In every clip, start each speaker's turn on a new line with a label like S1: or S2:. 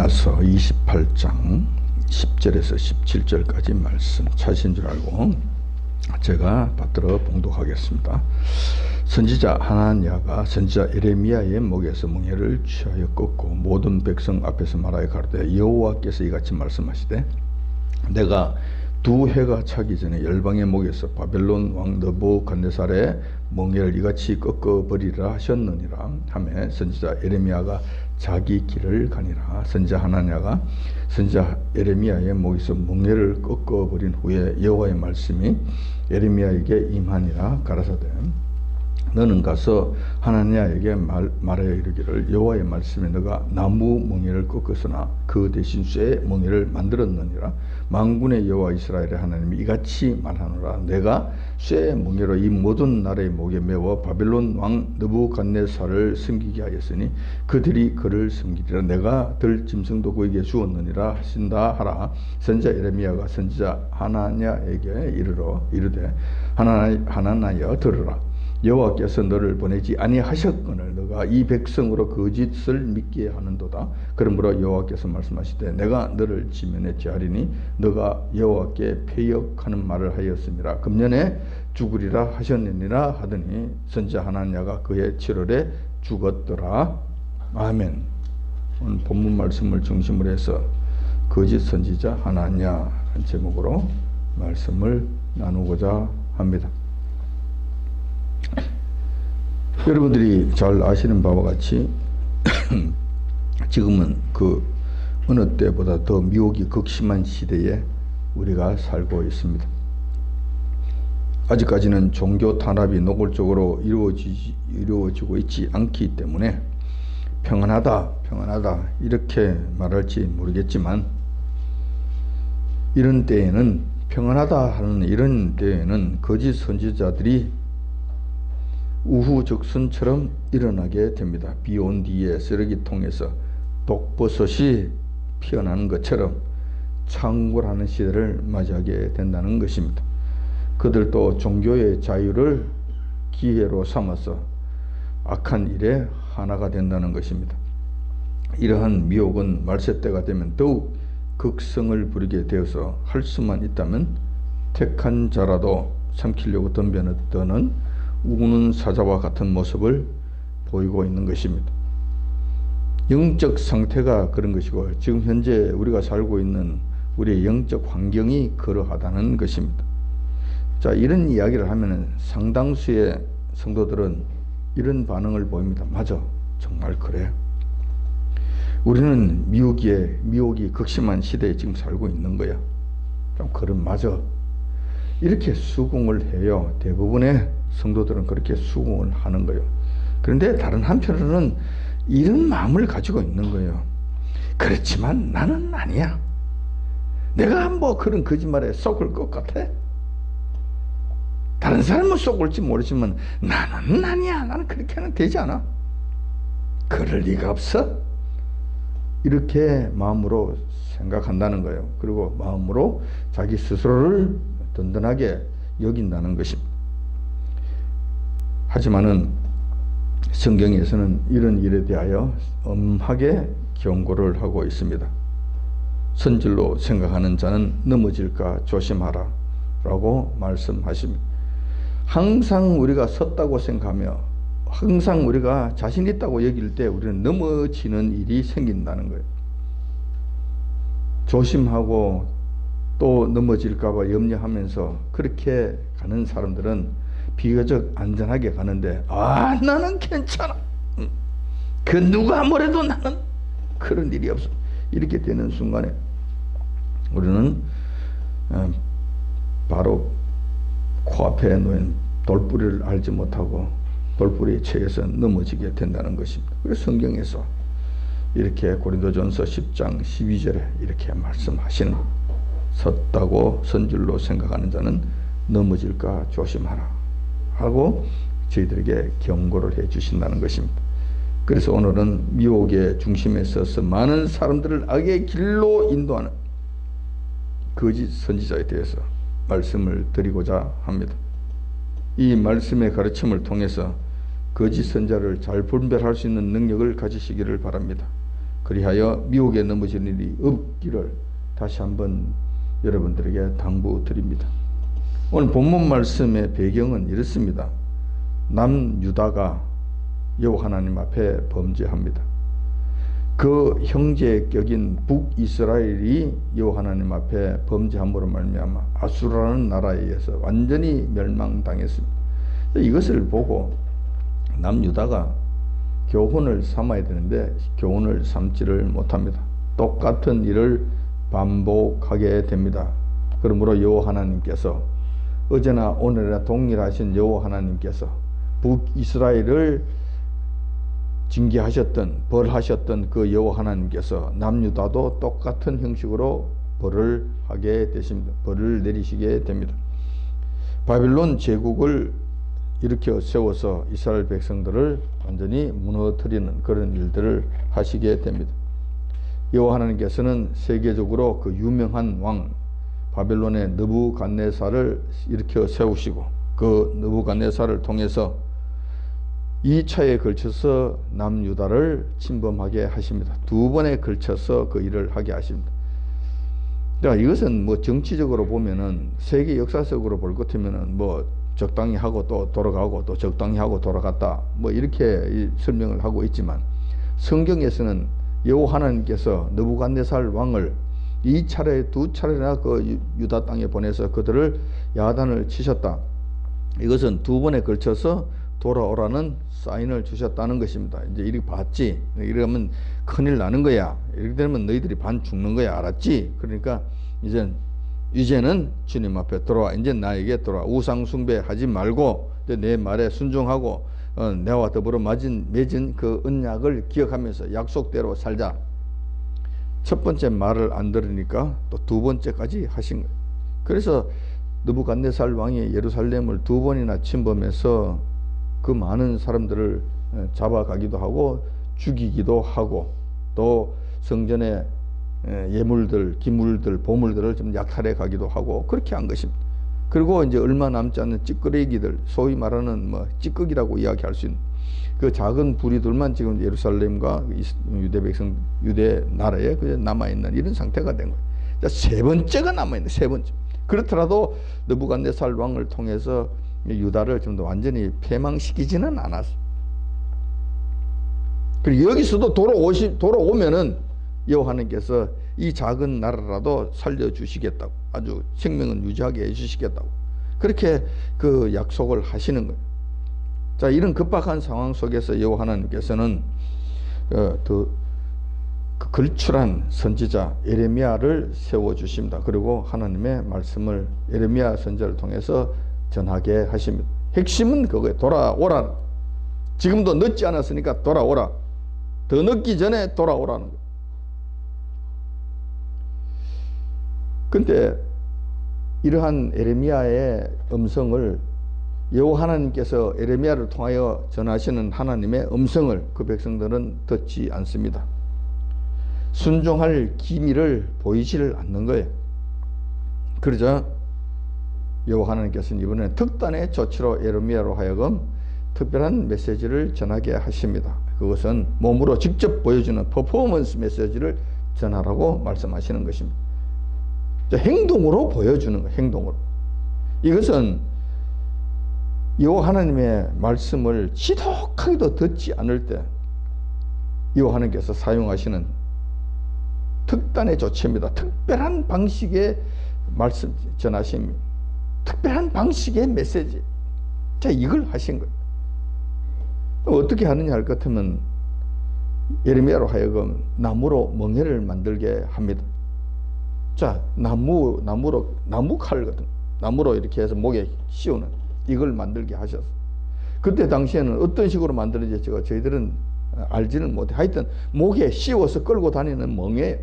S1: 에레미야서 28장 10절에서 17절까지 말씀 찾으신 줄 알고 제가 받들어 봉독하겠습니다. 선지자 하나냐가 선지자 에레미야의 목에서 멍에를 취하여 꺾고 모든 백성 앞에서 말하여 가로되 여호와께서 이같이 말씀하시되 내가 두 해가 차기 전에 열방의 목에서 바벨론 왕 느부갓네살의 멍에를 이같이 꺾어버리라 하셨느니라 하며 선지자 에레미야가 자기 길을 가니라. 선지자 하나냐가 선지자 에레미야의 목에서 멍에를 꺾어버린 후에 여호와의 말씀이 에레미야에게 임하니라. 가라사대 너는 가서 하나냐에게 말하여 이르기를 여호와의 말씀에 너가 나무 멍에를 꺾었으나 그 대신 쇠 멍에를 만들었느니라. 만군의 여호와 이스라엘의 하나님이 이같이 말하노라. 내가 쇠 멍에로 이 모든 나라의 목에 메워 바벨론 왕 느부갓네살을 섬기게 하였으니 그들이 그를 섬기리라. 내가 들 짐승도 그에게 주었느니라 하신다 하라. 선지자 에레미야가 선지자 하나냐에게 이르되 하나나여 들으라. 여호와께서 너를 보내지 아니하셨거늘 너가 이 백성으로 거짓을 믿게 하는도다. 그러므로 여호와께서 말씀하시되 내가 너를 지면에 제하리니 너가 여호와께 패역하는 말을 하였음이라. 금년에 죽으리라 하셨느니라 하더니 선지자 하나냐가 그의 7월에 죽었더라. 아멘. 오늘 본문 말씀을 중심으로 해서 거짓 선지자 하나냐라는 제목으로 말씀을 나누고자 합니다. 여러분들이 잘 아시는 바와 같이 지금은 그 어느 때보다 더 미혹이 극심한 시대에 우리가 살고 있습니다. 아직까지는 종교 탄압이 노골적으로 이루어지고 있지 않기 때문에 평안하다 이렇게 말할지 모르겠지만 이런 때에는 평안하다 하는 이런 때에는 거짓 선지자들이 우후적순처럼 일어나게 됩니다. 비 온 뒤에 쓰레기통에서 독버섯이 피어나는 것처럼 창궐하는 시대를 맞이하게 된다는 것입니다. 그들도 종교의 자유를 기회로 삼아서 악한 일에 하나가 된다는 것입니다. 이러한 미혹은 말세 때가 되면 더욱 극성을 부리게 되어서 할 수만 있다면 택한 자라도 삼키려고 덤벼드는 우는 사자와 같은 모습을 보이고 있는 것입니다. 영적 상태가 그런 것이고 지금 현재 우리가 살고 있는 우리의 영적 환경이 그러하다는 것입니다. 자, 이런 이야기를 하면 상당수의 성도들은 이런 반응을 보입니다. 맞아, 정말 그래. 우리는 미혹이 극심한 시대에 지금 살고 있는 거야. 좀 그런 맞아. 이렇게 수긍을 해요. 대부분의 성도들은 그렇게 수긍을 하는 거예요. 그런데 다른 한편으로는 이런 마음을 가지고 있는 거예요. 그렇지만 나는 아니야. 내가 뭐 그런 거짓말에 속을 것 같아? 다른 사람은 속을지 모르지만 나는 아니야. 나는 그렇게는 되지 않아. 그럴 리가 없어. 이렇게 마음으로 생각한다는 거예요. 그리고 마음으로 자기 스스로를 든든하게 여긴다는 것입니다. 하지만은 성경에서는 이런 일에 대하여 엄하게 경고를 하고 있습니다. 선질로 생각하는 자는 넘어질까 조심하라 라고 말씀하십니다. 항상 우리가 섰다고 생각하며 항상 우리가 자신 있다고 여길 때 우리는 넘어지는 일이 생긴다는 거예요. 조심하고 또 넘어질까봐 염려하면서 그렇게 가는 사람들은 비교적 안전하게 가는데 나는 괜찮아. 그 누가 뭐래도 나는 그런 일이 없어. 이렇게 되는 순간에 우리는 바로 코앞에 놓인 돌뿌리를 알지 못하고 돌뿌리에 처해서 넘어지게 된다는 것입니다. 그래서 성경에서 이렇게 고린도전서 10장 12절에 이렇게 말씀하시는 섰다고 선줄로 생각하는 자는 넘어질까 조심하라 하고 저희들에게 경고를 해 주신다는 것입니다. 그래서 오늘은 미혹의 중심에 서서 많은 사람들을 악의 길로 인도하는 거짓 선지자에 대해서 말씀을 드리고자 합니다. 이 말씀의 가르침을 통해서 거짓 선자를 잘 분별할 수 있는 능력을 가지시기를 바랍니다. 그리하여 미혹에 넘어질 일이 없기를 다시 한번 여러분들에게 당부드립니다. 오늘 본문 말씀의 배경은 이렇습니다. 남유다가 여호와 하나님 앞에 범죄합니다. 그 형제격인 북이스라엘이 여호와 하나님 앞에 범죄함으로 말미암아 아수라는 나라에 의해서 완전히 멸망당했습니다. 이것을 보고 남유다가 교훈을 삼아야 되는데 교훈을 삼지를 못합니다. 똑같은 일을 반복하게 됩니다. 그러므로 여호와 하나님께서 어제나 오늘이나 동일하신 여호와 하나님께서 북이스라엘을 징계하셨던 벌하셨던 그 여호와 하나님께서 남유다도 똑같은 형식으로 벌을 하게 되십니다. 벌을 내리시게 됩니다. 바빌론 제국을 일으켜 세워서 이스라엘 백성들을 완전히 무너뜨리는 그런 일들을 하시게 됩니다. 여호와 하나님께서는 세계적으로 그 유명한 왕 바벨론의 느부갓네살을 일으켜 세우시고 그 느부갓네살을 통해서 2차에 걸쳐서 남유다를 침범하게 하십니다. 2번에 걸쳐서 그 일을 하게 하십니다. 그러니까 이것은 뭐 정치적으로 보면은 세계 역사적으로 볼 것 같으면은 뭐 적당히 하고 또 돌아가고 또 적당히 하고 돌아갔다 뭐 이렇게 설명을 하고 있지만 성경에서는 여호와 하나님께서 느부갓네살 왕을 2차례 2차례나 그 유다 땅에 보내서 그들을 야단을 치셨다. 이것은 2번에 걸쳐서 돌아오라는 사인을 주셨다는 것입니다. 이제 이렇게 봤지. 이러면 큰일 나는 거야. 이렇게 되면 너희들이 반 죽는 거야. 알았지? 그러니까 이제는 주님 앞에 돌아와. 이제 나에게 돌아와. 우상 숭배하지 말고 내 말에 순종하고 내와 더불어 맺은 그 언약을 기억하면서 약속대로 살자. 첫 번째 말을 안 들으니까 또 2번째까지 하신 거예요. 그래서 느부갓네살 왕이 예루살렘을 2번이나 침범해서 그 많은 사람들을 잡아가기도 하고 죽이기도 하고 또 성전의 예물들, 기물들, 보물들을 좀 약탈해 가기도 하고 그렇게 한 것입니다. 그리고 이제 얼마 남지 않는 찌끄레기들, 소위 말하는 뭐 찌꺼기라고 이야기할 수 있는 그 작은 부리들만 지금 예루살렘과 유대 백성, 유대 나라에 남아있는 이런 상태가 된 거예요. 자, 세 번째가 남아있는, 세 번째. 그렇더라도 느부갓네살 왕을 통해서 유다를 좀 더 완전히 패망시키지는 않았어요. 그리고 여기서도 돌아오면은 여호와 하나님께서 이 작은 나라라도 살려주시겠다고, 아주 생명은 유지하게 해주시겠다고 그렇게 그 약속을 하시는 거예요. 자, 이런 급박한 상황 속에서 여호와 하나님께서는 그 걸출한 선지자 에레미야를 세워주십니다. 그리고 하나님의 말씀을 에레미야 선지자를 통해서 전하게 하십니다. 핵심은 그거예요. 돌아오라. 지금도 늦지 않았으니까 돌아오라. 더 늦기 전에 돌아오라는 거예요. 근데 이러한 에레미야의 음성을 여호와 하나님께서 에레미야를 통하여 전하시는 하나님의 음성을 그 백성들은 듣지 않습니다. 순종할 기미를 보이지를 않는 거예요. 그러자 여호와 하나님께서는 이번에 특단의 조치로 에레미야로 하여금 특별한 메시지를 전하게 하십니다. 그것은 몸으로 직접 보여주는 퍼포먼스 메시지를 전하라고 말씀하시는 것입니다. 행동으로 보여주는 거예요. 행동으로. 이것은 여호와 하나님의 말씀을 지독하게도 듣지 않을 때 여호와 하나님께서 사용하시는 특단의 조치입니다. 특별한 방식의 말씀 전하십니다. 특별한 방식의 메시지. 자, 이걸 하신 거예요. 어떻게 하느냐 할 것 같으면 예레미야로 하여금 나무로 멍에를 만들게 합니다. 자, 나무 칼거든. 나무로 이렇게 해서 목에 씌우는 이걸 만들게 하셨어. 그때 당시에는 어떤 식으로 만들어졌지 저희들은 알지는 못해. 하여튼 목에 씌워서 끌고 다니는 멍에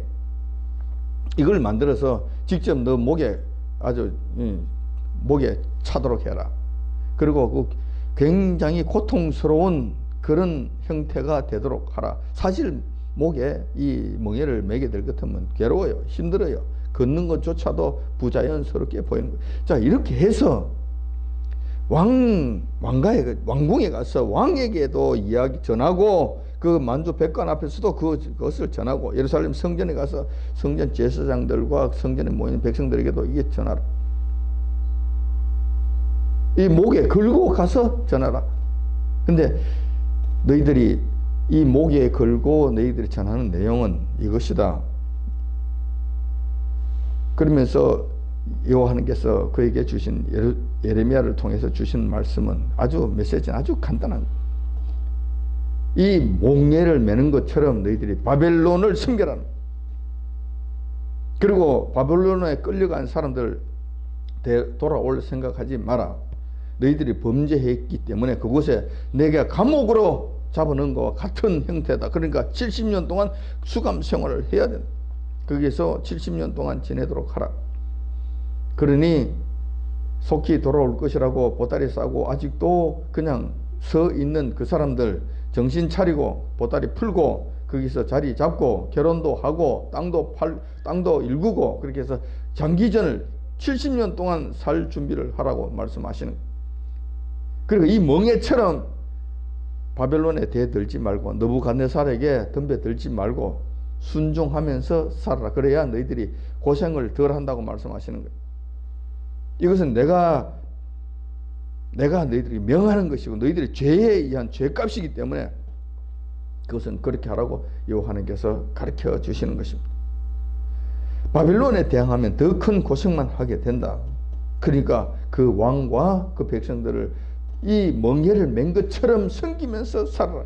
S1: 이걸 만들어서 직접 너 목에 아주 목에 차도록 해라. 그리고 그 굉장히 고통스러운 그런 형태가 되도록 하라. 사실 목에 이 멍에를 매게 될 것 같으면 괴로워요. 힘들어요. 걷는 것조차도 부자연스럽게 보이는 거예요. 자, 이렇게 해서 왕궁에 가서 왕에게도 이야기 전하고 그 만주 백관 앞에서도 그것을 전하고, 예루살렘 성전에 가서 성전 제사장들과 성전에 모이는 백성들에게도 이게 전하라. 이 목에 걸고 가서 전하라. 근데 너희들이 이 목에 걸고 너희들이 전하는 내용은 이것이다. 그러면서 여호와 하나님께서 그에게 주신 예레미야를 통해서 주신 말씀은 메시지는 아주 간단한 거예요. 이 몽예를 매는 것처럼 너희들이 바벨론을 섬겨라는, 그리고 바벨론에 끌려간 사람들 돌아올 생각하지 마라. 너희들이 범죄했기 때문에 그곳에 내가 감옥으로 잡아넣은 것과 같은 형태다. 그러니까 70년 동안 수감 생활을 해야 된다. 거기서 70년 동안 지내도록 하라. 그러니 속히 돌아올 것이라고 보따리 싸고 아직도 그냥 서 있는 그 사람들 정신 차리고 보따리 풀고 거기서 자리 잡고 결혼도 하고 땅도 일구고 그렇게 해서 장기전을 70년 동안 살 준비를 하라고 말씀하시는 거예요. 그리고 이 멍에처럼 바벨론에 대들지 말고 느부갓네살에게 덤벼들지 말고 순종하면서 살아라. 그래야 너희들이 고생을 덜 한다고 말씀하시는 거예요. 이것은 내가 너희들이 명하는 것이고 너희들의 죄에 의한 죄값이기 때문에 그것은 그렇게 하라고 여호와 하나님께서 가르쳐 주시는 것입니다. 바벨론에 대항하면 더 큰 고생만 하게 된다. 그러니까 그 왕과 그 백성들을 이 멍에를 맨 것처럼 섬기면서 살아라.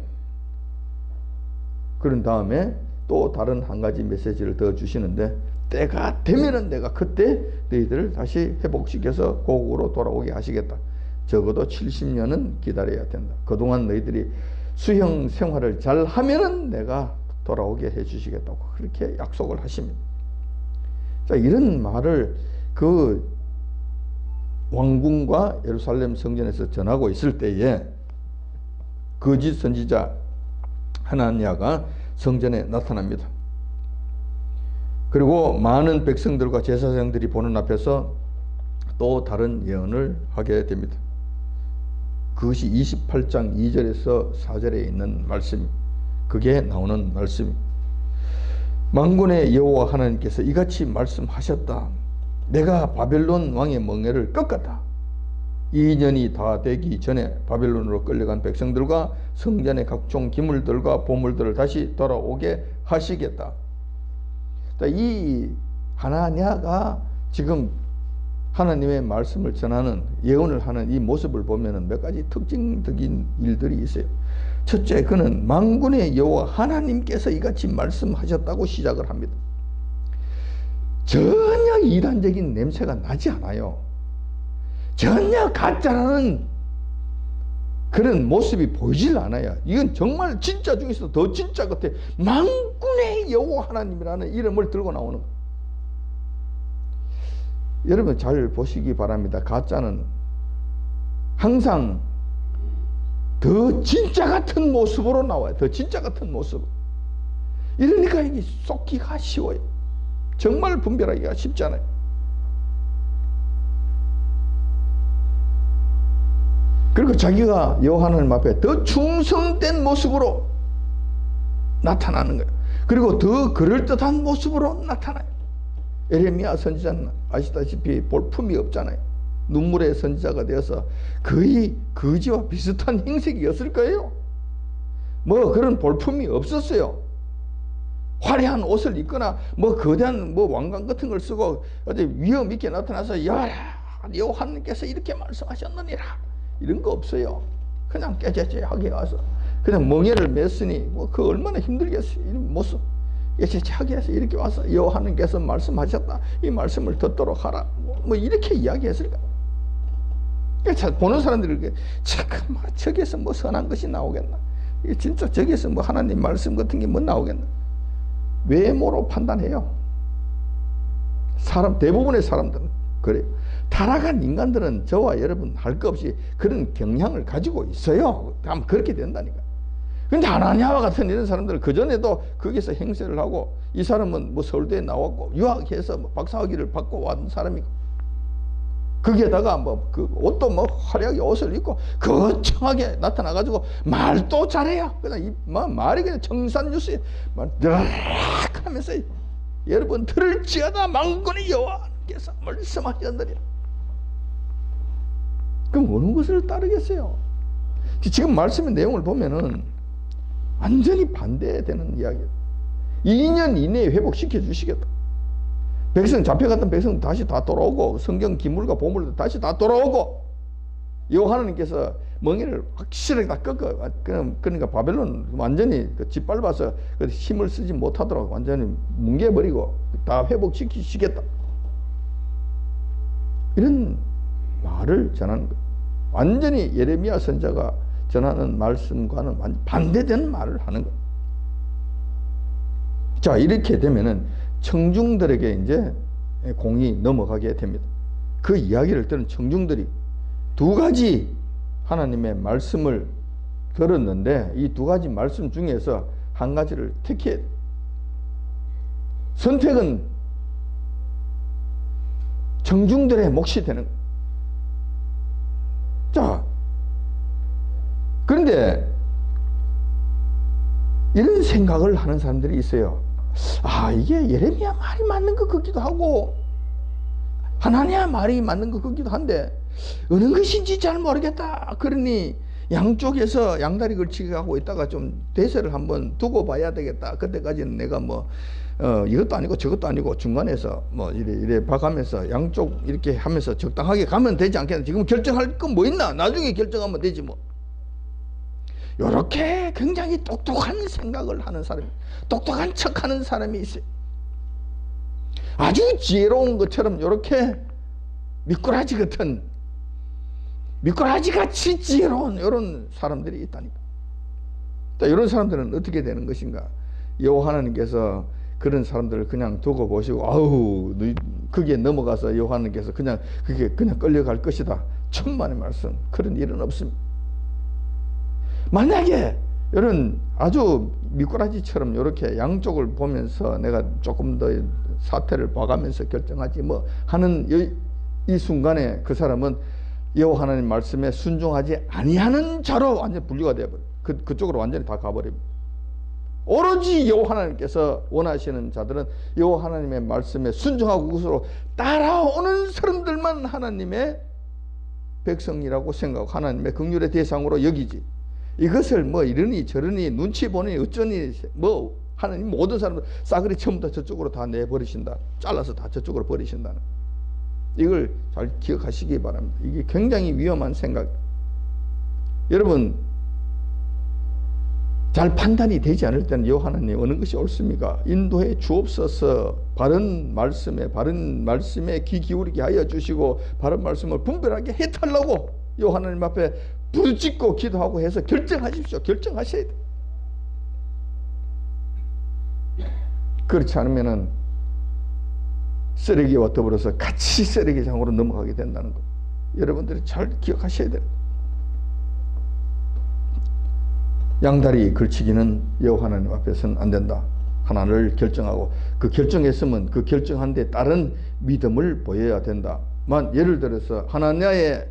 S1: 그런 다음에 또 다른 한 가지 메시지를 더 주시는데, 때가 되면은 내가 그때 너희들을 다시 회복시켜서 고국으로 돌아오게 하시겠다. 적어도 70년은 기다려야 된다. 그동안 너희들이 수형 생활을 잘 하면은 내가 돌아오게 해 주시겠다고 그렇게 약속을 하십니다. 자, 이런 말을 그 왕궁과 예루살렘 성전에서 전하고 있을 때에 거짓 선지자 하나냐가 성전에 나타납니다. 그리고 많은 백성들과 제사장들이 보는 앞에서 또 다른 예언을 하게 됩니다. 그것이 28장 2절에서 4절에 있는 말씀, 그게 나오는 말씀. 만군의 여호와 하나님께서 이같이 말씀하셨다. 내가 바벨론 왕의 멍에를 꺾었다. 2년이 다 되기 전에 바벨론으로 끌려간 백성들과 성전의 각종 기물들과 보물들을 다시 돌아오게 하시겠다. 이 하나냐가 지금 하나님의 말씀을 전하는 예언을 하는 이 모습을 보면 몇 가지 특징적인 일들이 있어요. 첫째, 그는 만군의 여호와 하나님께서 이같이 말씀하셨다고 시작을 합니다. 전혀 이단적인 냄새가 나지 않아요. 전혀 가짜라는 그런 모습이 보이질 않아요. 이건 정말 진짜 중에서 더 진짜 같아. 만군의 여호와 하나님이라는 이름을 들고 나오는 거예요. 여러분 잘 보시기 바랍니다. 가짜는 항상 더 진짜 같은 모습으로 나와요. 더 진짜 같은 모습. 이러니까 이게 쏟기가 쉬워요. 정말 분별하기가 쉽지 않아요. 그리고 자기가 여호와 하나님 앞에 더 충성된 모습으로 나타나는 거예요. 그리고 더 그럴듯한 모습으로 나타나요. 예레미야 선지자는 아시다시피 볼품이 없잖아요. 눈물의 선지자가 되어서 거의 거지와 비슷한 행색이었을 거예요. 뭐 그런 볼품이 없었어요. 화려한 옷을 입거나 뭐 거대한 뭐 왕관 같은 걸 쓰고 어디 위험 있게 나타나서 여호와 하나님께서 이렇게 말씀하셨느니라 이런 거 없어요. 그냥 깨재재하게 와서 그냥 멍에를 맸으니 뭐 그 얼마나 힘들겠어요. 이런 모습 깨재재하게 해서 이렇게 와서 여호와 하나님께서 말씀하셨다. 이 말씀을 듣도록 하라. 뭐 이렇게 이야기했을까? 보는 사람들이 잠깐만 저기에서 뭐 선한 것이 나오겠나? 진짜 저기에서 뭐 하나님 말씀 같은 게 뭐 나오겠나? 외모로 판단해요. 대부분의 사람들은 그래요. 타락한 인간들은 저와 여러분 할 것 없이 그런 경향을 가지고 있어요. 아마 그렇게 된다니까. 근데 하나냐와 같은 이런 사람들은 그전에도 거기서 행세를 하고, 이 사람은 뭐 서울대에 나왔고 유학해서 뭐 박사학위를 받고 왔던 사람이고, 거기에다가 뭐 그 옷도 뭐 화려하게 옷을 입고 거창하게 나타나가지고 말도 잘해요. 그냥 말이 그냥 청산유수에 드락하면서 여러분 들을지어다 만군의 여호와께서 말씀하셨느니라. 그럼 어느 것을 따르겠어요? 지금 말씀의 내용을 보면은 완전히 반대되는 이야기예요. 2년 이내에 회복시켜 주시겠다. 백성 잡혀갔던 백성 다시 다 돌아오고 성경 기물과 보물도 다시 다 돌아오고 여호와 하나님께서 멍에를 확실하게 다 꺾어. 그러니까 바벨론 완전히 짓밟아서 힘을 쓰지 못하도록 완전히 뭉개버리고 다 회복시키시겠다. 이런 말을 전하는 거예요. 완전히 예레미야 선지자가 전하는 말씀과는 반대되는 말을 하는 거예요. 자, 이렇게 되면은 청중들에게 이제 공이 넘어가게 됩니다. 그 이야기를 들은 청중들이 두 가지 하나님의 말씀을 들었는데 이 두 가지 말씀 중에서 한 가지를 택해. 선택은 청중들의 몫이 되는 거예요. 자, 그런데 이런 생각을 하는 사람들이 있어요. 아, 이게 예레미야 말이 맞는 것 같기도 하고 하나니아 말이 맞는 것 같기도 한데 어느 것인지 잘 모르겠다. 그러니 양쪽에서 양다리 걸치기 하고 있다가 좀 대세를 한번 두고 봐야 되겠다. 그때까지는 내가 뭐 이것도 아니고 저것도 아니고 중간에서 뭐 이래 봐가면서 양쪽 이렇게 하면서 적당하게 가면 되지 않겠나. 지금 결정할 건 뭐 있나? 나중에 결정하면 되지 뭐. 요렇게 굉장히 똑똑한 생각을 하는 사람이, 똑똑한 척하는 사람이 있어요. 아주 지혜로운 것처럼 요렇게 미꾸라지 같은, 미꾸라지같이 지혜로운 이런 사람들이 있다니까. 이런 사람들은 어떻게 되는 것인가? 여호와 하나님께서 그런 사람들을 그냥 두고 보시고 아우 거기에 넘어가서 여호와 하나님께서 그냥 그게 그냥 끌려갈 것이다. 천만의 말씀. 그런 일은 없습니다. 만약에 이런 아주 미꾸라지처럼 이렇게 양쪽을 보면서 내가 조금 더 사태를 봐가면서 결정하지 뭐 하는 이 순간에 그 사람은 여호와 하나님 말씀에 순종하지 아니하는 자로 완전히 분류가 되어버려요. 그쪽으로 완전히 다 가버립니다. 오로지 여호와 하나님께서 원하시는 자들은 여호와 하나님의 말씀에 순종하고 그것으로 따라오는 사람들만 하나님의 백성이라고 생각하고 하나님의 긍휼의 대상으로 여기지. 이것을 뭐 이러니 저러니 눈치 보니 어쩌니 뭐 하나님 모든 사람들 싸그리 처음 다 저쪽으로 다 내버리신다. 잘라서 다 저쪽으로 버리신다는. 이걸 잘 기억하시기 바랍니다. 이게 굉장히 위험한 생각. 여러분 잘 판단이 되지 않을 때는 여호와 하나님 어느 것이 옳습니까? 인도해 주옵소서. 바른 말씀에 귀 기울이게 하여 주시고 바른 말씀을 분별하게 해달라고 여호와 하나님 앞에 부르짖고 기도하고 해서 결정하십시오. 결정하셔야 돼. 그렇지 않으면은 쓰레기와 더불어서 같이 쓰레기장으로 넘어가게 된다는 것. 여러분들이 잘 기억하셔야 돼요. 양다리 걸치기는 여호와 하나님 앞에서는 안 된다. 하나를 결정하고 그 결정했으면 그 결정한 데 따른 믿음을 보여야 된다. 예를 들어서 하나님의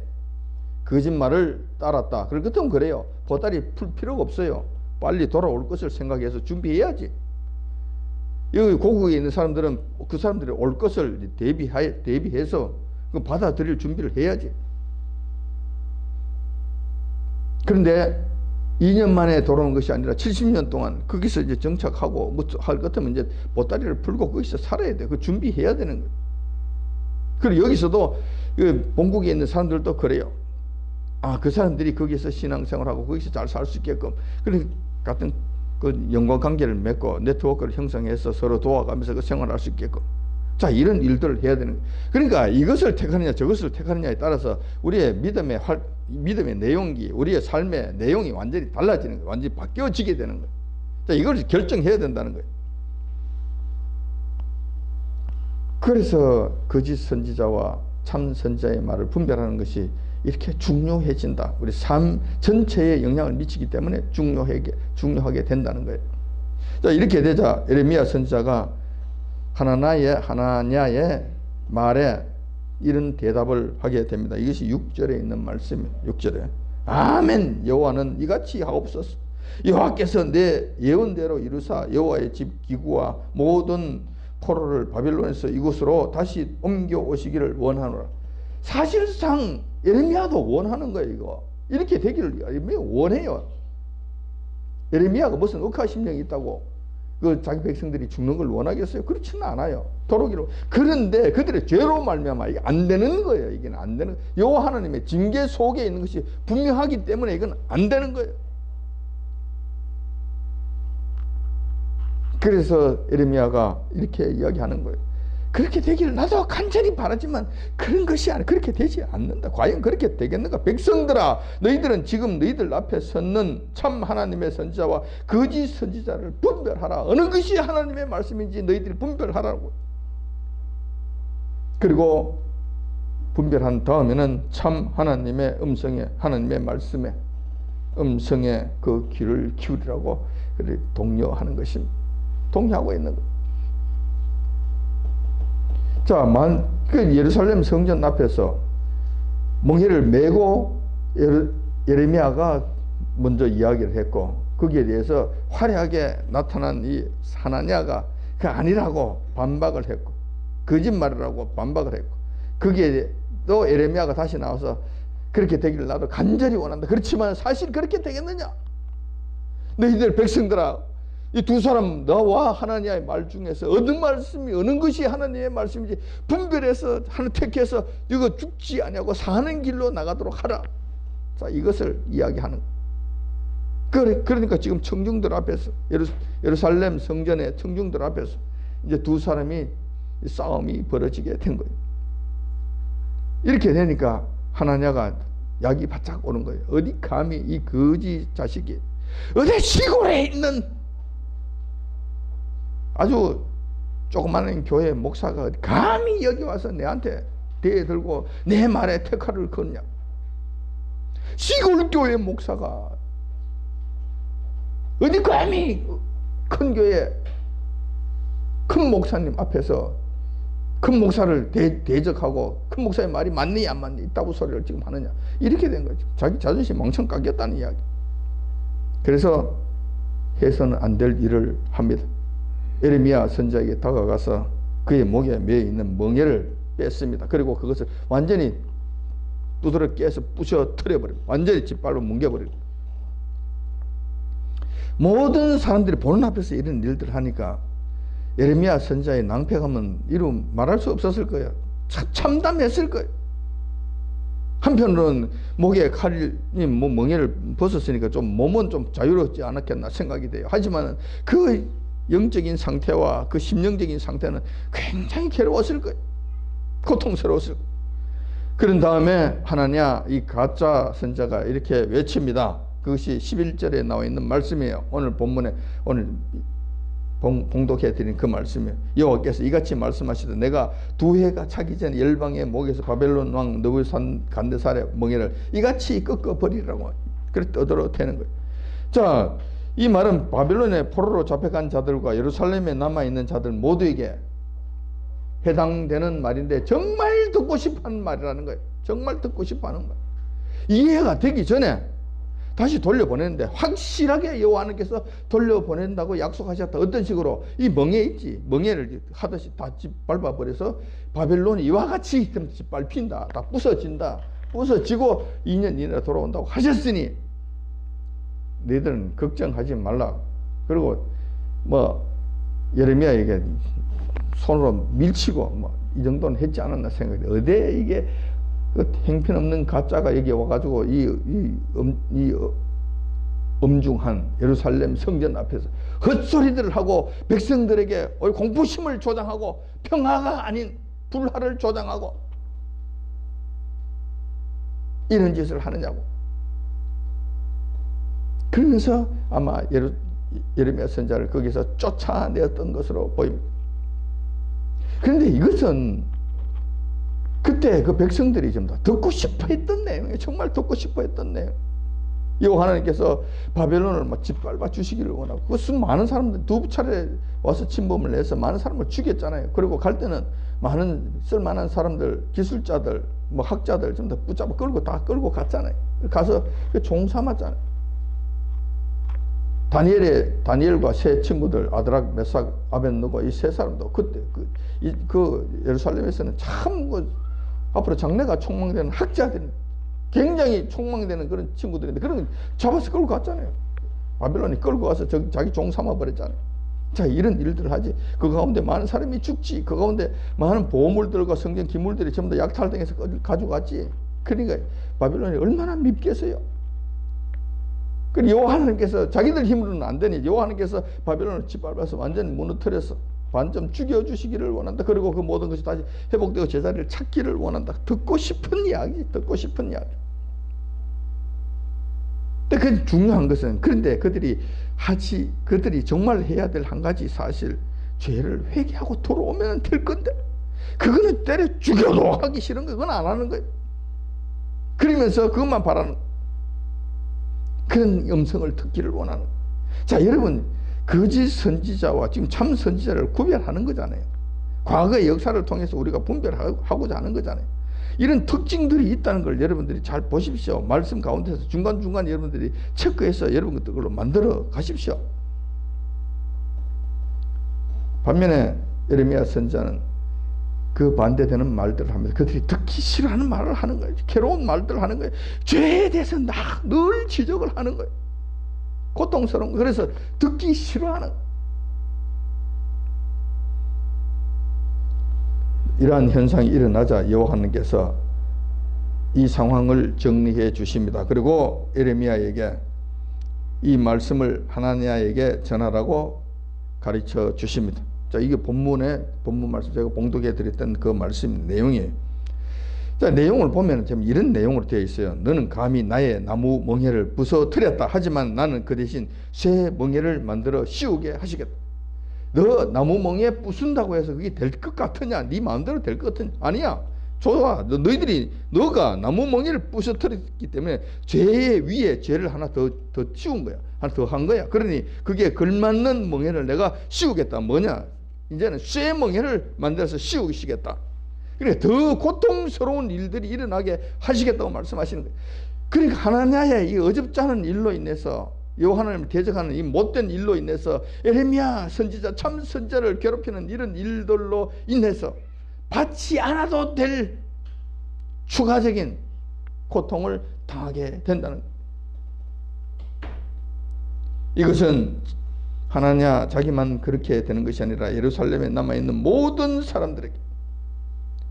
S1: 거짓말을 따랐다. 그렇다면 그래요. 보따리 풀 필요가 없어요. 빨리 돌아올 것을 생각해서 준비해야지. 여기 고국에 있는 사람들은 그 사람들이 올 것을 대비해서 받아들일 준비를 해야지. 그런데 2년 만에 돌아오는 것이 아니라 70년 동안 거기서 이제 정착하고 뭐 할 것 같으면 이제 보따리를 풀고 거기서 살아야 돼. 그 준비해야 되는 거예요. 그리고 여기서도 본국에 있는 사람들도 그래요. 아, 그 사람들이 거기서 신앙생활하고 거기서 잘 살 수 있게끔 그런 같은 그 연관관계를 맺고 네트워크를 형성해서 서로 도와가면서 그 생활할 수 있게끔. 자, 이런 일들을 해야 되는 거예요. 그러니까 이것을 택하느냐 저것을 택하느냐에 따라서 우리의 믿음의 내용이 우리의 삶의 내용이 완전히 달라지는 거예요. 완전히 바뀌어지게 되는 거예요. 자, 이걸 결정해야 된다는 거예요. 그래서 거짓 선지자와 참 선지자의 말을 분별하는 것이 이렇게 중요해진다. 우리 삶 전체에 영향을 미치기 때문에 중요하게 된다는 거예요. 자, 이렇게 되자 예레미야 선지자가 하나냐의 말에 이런 대답을 하게 됩니다. 이것이 6절에 있는 말씀이에요. 6절에 아멘 여호와는 이같이 하옵소서. 여호와께서 내 예언대로 이루사 여호와의 집 기구와 모든 포로를 바벨론에서 이곳으로 다시 옮겨 오시기를 원하노라. 사실상 예레미야도 원하는 거예요. 이거 이렇게 되기를 예레미야 원해요. 예레미야가 무슨 억하심령이 있다고 그 자기 백성들이 죽는 걸 원하겠어요? 그렇지는 않아요. 도로기로. 그런데 그들의 죄로 말미암아 이게 안 되는 거예요. 이게 안 되는. 여호와 하나님의 징계 속에 있는 것이 분명하기 때문에 이건 안 되는 거예요. 그래서 예레미야가 이렇게 이야기하는 거예요. 그렇게 되기를 나도 간절히 바라지만 그런 것이 아니라 그렇게 되지 않는다. 과연 그렇게 되겠는가? 백성들아, 너희들은 지금 너희들 앞에 섰는 참 하나님의 선지자와 거짓 선지자를 분별하라. 어느 것이 하나님의 말씀인지 너희들이 분별하라고. 그리고 분별한 다음에는 참 하나님의 음성에, 하나님의 말씀에 음성에 그 귀를 기울이라고 독려하는 것입니다. 동의하고 있는 것. 자, 그 예루살렘 성전 앞에서 멍에를 메고 예레미야가 먼저 이야기를 했고, 거기에 대해서 화려하게 나타난 이 하나냐가 그 아니라고 반박을 했고, 거짓말이라고 반박을 했고, 거기에 또 예레미야가 다시 나와서 그렇게 되기를 나도 간절히 원한다. 그렇지만 사실 그렇게 되겠느냐? 너희들 백성들아, 이 두 사람 너와 하나님의 말 중에서 어느 말씀이 어느 것이 하나님의 말씀인지 분별해서 하나 택해서 이거 죽지 아니하고 사는 길로 나가도록 하라. 자, 이것을 이야기하는. 그러니까 지금 청중들 앞에서 예루살렘 성전의 청중들 앞에서 이제 두 사람이 싸움이 벌어지게 된 거예요. 이렇게 되니까 하나냐가 약이 바짝 오는 거예요. 어디 감히 이 거지 자식이 어디 시골에 있는 아주 조그마한 교회 목사가 감히 여기 와서 내한테 대에 들고 내 말에 태칼을 거냐. 시골 교회 목사가 어디 감히 큰 교회 큰 목사님 앞에서 큰 목사를 대적하고 큰 목사의 말이 맞니 안 맞니 있다고 소리를 지금 하느냐. 이렇게 된 거죠. 자기 자존심 멍청 깎였다는 이야기. 그래서 해서는 안 될 일을 합니다. 예레미야 선지자에게 다가가서 그의 목에 매어 있는 멍에를 뺐습니다. 그리고 그것을 완전히 두드러 깨서 부셔뜨려버립니다. 완전히 짓발로 뭉개버립니다. 모든 사람들이 보는 앞에서 이런 일들을 하니까 예레미야 선지자의 낭패감은 이루 말할 수 없었을 거예요. 참담했을 거예요. 한편으로는 목에 칼이 멍에를 벗었으니까 좀 몸은 좀 자유롭지 않았겠나 생각이 돼요. 하지만 그 영적인 상태와 그 심령적인 상태는 굉장히 괴로웠을 거예요. 고통스러웠을 거예요. 그런 다음에 하나냐 이 가짜 선자가 이렇게 외칩니다. 그것이 11절에 나와 있는 말씀이에요. 오늘 본문에 오늘 봉독해 드린 그 말씀이에요. 여호와께서 이같이 말씀하시되 내가 두 해가 차기 전에 열방의 목에서 바벨론 왕 느부갓네살의 멍에를 이같이 꺾어 버리라고 그렇게 떠들어 대는 거예요. 자, 이 말은 바벨론의 포로로 잡혀간 자들과 예루살렘에 남아있는 자들 모두에게 해당되는 말인데 정말 듣고 싶어하는 말이라는 거예요. 정말 듣고 싶어하는 말. 이해가 되기 전에 다시 돌려보내는데 확실하게 여호와 하나님께서 돌려보낸다고 약속하셨다. 어떤 식으로? 이 멍에 있지. 멍에를 하듯이 다 밟아버려서 바벨론이 이와 같이 짓밟힌다. 다 부서진다. 부서지고 2년 이내에 돌아온다고 하셨으니 너희들은 걱정하지 말라. 그리고 예레미야에게 손으로 밀치고 이 정도는 했지 않았나 생각해. 어디에 이게 그 형편없는 가짜가 여기 와가지고 이 엄중한 예루살렘 성전 앞에서 헛소리들을 하고 백성들에게 공포심을 조장하고 평화가 아닌 불화를 조장하고 이런 짓을 하느냐고. 그러면서 아마 예레미야 선지자를 거기서 쫓아내었던 것으로 보입니다. 그런데 이것은 그때 그 백성들이 좀 더 듣고 싶어 했던 내용이에요. 정말 듣고 싶어 했던 내용. 여호와 하나님께서 바벨론을 짓밟아 주시기를 원하고, 그것은 많은 사람들 두 차례 와서 침범을 해서 많은 사람을 죽였잖아요. 그리고 갈 때는 많은 쓸만한 사람들, 기술자들, 뭐 학자들 전부 다 붙잡아 끌고 다 끌고 갔잖아요. 가서 종 삼았잖아요. 다니엘과 세 친구들 아드락, 메삭, 아벤느고 이 세 사람도 그때 그 예루살렘에서는 참 앞으로 장래가 촉망되는 학자들이 굉장히 촉망되는 그런 친구들인데 그런 거 잡아서 끌고 갔잖아요. 바빌론이 끌고 가서 자기 종 삼아 버렸잖아요. 자, 이런 일들을 하지. 그 가운데 많은 사람이 죽지. 그 가운데 많은 보물들과 성경 기물들이 전부 다 약탈당해서 가져갔지. 그러니까 바빌론이 얼마나 밉겠어요. 그 여호와 하나님께서 자기들 힘으로는 안 되니 여호와 하나님께서 바빌론을 짓밟아서 완전히 무너뜨려서 반점 죽여주시기를 원한다. 그리고 그 모든 것이 다시 회복되고 제자리를 찾기를 원한다. 듣고 싶은 이야기. 근데 그 중요한 것은 그런데 그들이 정말 해야 될 한 가지 사실 죄를 회개하고 돌아오면 될 건데 그거는 때려 죽여도 하기 싫은 거 그건 안 하는 거예요. 그러면서 그것만 바라는 그런 음성을 듣기를 원하는. 자, 여러분 거짓 선지자와 지금 참 선지자를 구별하는 거잖아요. 과거의 역사를 통해서 우리가 분별하고자 하는 거잖아요. 이런 특징들이 있다는 걸 여러분들이 잘 보십시오. 말씀 가운데서 중간중간 여러분들이 체크해서 여러분 그걸로 만들어 가십시오. 반면에 예레미야 선지자는 그 반대되는 말들을 하면서 그들이 듣기 싫어하는 말을 하는 거예요. 괴로운 말들을 하는 거예요. 죄에 대해서 늘 지적을 하는 거예요. 고통스러운 거. 그래서 듣기 싫어하는 거예요. 이러한 현상이 일어나자 여호와 하나님께서 이 상황을 정리해 주십니다. 그리고 예레미야에게 이 말씀을 하나냐에게 전하라고 가르쳐 주십니다. 자, 이게 본문 말씀 제가 봉독해 드렸던 그 말씀 내용이에요. 자, 내용을 보면 지금 이런 내용으로 되어 있어요. 너는 감히 나의 나무 멍에를 부서뜨렸다. 하지만 나는 그 대신 새 멍에를 만들어 씌우게 하시겠다. 너 나무 멍에 부순다고 해서 그게 될 것 같으냐? 네 마음대로 될 것 같으냐? 아니야. 좋아. 너가 나무 멍에를 부서뜨렸기 때문에 죄 위에 죄를 하나 더 씌운 거야. 하나 더 한 거야. 그러니 그게 걸맞는 멍에를 내가 씌우겠다. 뭐냐? 이제는 쇠 멍에를 만들어서 씌우시겠다. 그러니까 더 고통스러운 일들이 일어나게 하시겠다고 말씀하시는 거예요. 그러니까 하나냐의 이 어줍지 않은 일로 인해서 여호와 하나님을 대적하는 이 못된 일로 인해서 예레미야 선지자 참 선지자를 괴롭히는 이런 일들로 인해서 받지 않아도 될 추가적인 고통을 당하게 된다는 거예요. 이것은 하나냐 자기만 그렇게 되는 것이 아니라 예루살렘에 남아있는 모든 사람들에게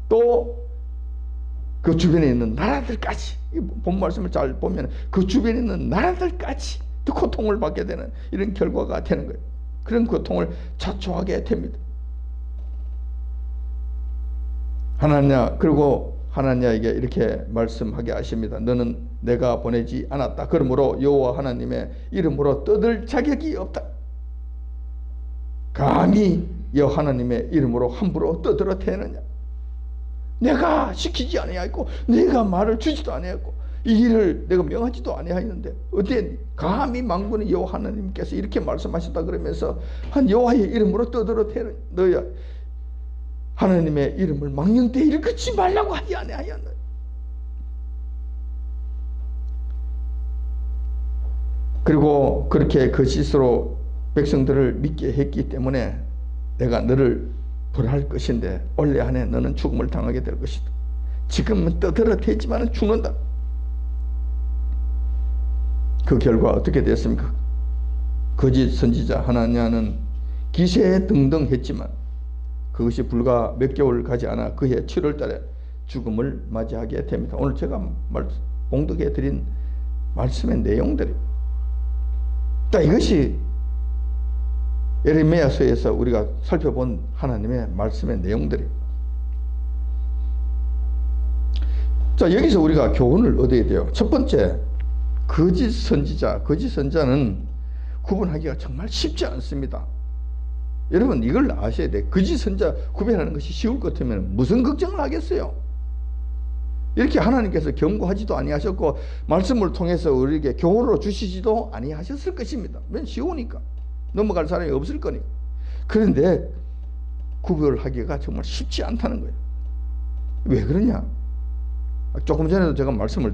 S1: 또 그 주변에 있는 나라들까지 본 말씀을 잘 보면 그 주변에 있는 나라들까지 또 고통을 받게 되는 이런 결과가 되는 거예요. 그런 고통을 자초하게 됩니다. 그리고 하나냐에게 이렇게 말씀하게 하십니다. 너는 내가 보내지 않았다. 그러므로 여호와 하나님의 이름으로 떠들 자격이 없다. 감히 여호와 하나님의 이름으로 함부로 떠들어 대느냐? 내가 시키지 아니하였고 내가 말을 주지도 아니하였고 이 일을 내가 명하지도 아니하였는데 어때 감히 만군의 여호와 하나님께서 이렇게 말씀하셨다 그러면서 한 여호와의 이름으로 떠들어 대느냐? 너야 하나님의 이름을 망령되이 일컫지 말라고 하지 아니하였느냐? 그리고 그렇게 거짓으로 백성들을 믿게 했기 때문에 내가 너를 벌할 것인데 올해 안에 너는 죽음을 당하게 될 것이다. 지금은 떠들어 대지만 죽는다. 그 결과 어떻게 됐습니까? 거짓 선지자 하나냐는 기세등등했지만 그것이 불과 몇 개월 가지 않아 그해 7월 달에 죽음을 맞이하게 됩니다. 오늘 제가 봉독해 드린 말씀의 내용들이 이것이 예레미야서에서 우리가 살펴본 하나님의 말씀의 내용들이. 자, 여기서 우리가 교훈을 얻어야 돼요. 첫 번째, 거짓 선지자는 구분하기가 정말 쉽지 않습니다. 여러분 이걸 아셔야 돼. 거짓 선지자 구별하는 것이 쉬울 것 같으면 무슨 걱정을 하겠어요? 이렇게 하나님께서 경고하지도 아니하셨고 말씀을 통해서 우리에게 교훈으로 주시지도 아니하셨을 것입니다. 왜? 쉬우니까. 넘어갈 사람이 없을 거니까. 그런데 구별하기가 정말 쉽지 않다는 거예요. 왜 그러냐? 조금 전에도 제가 말씀을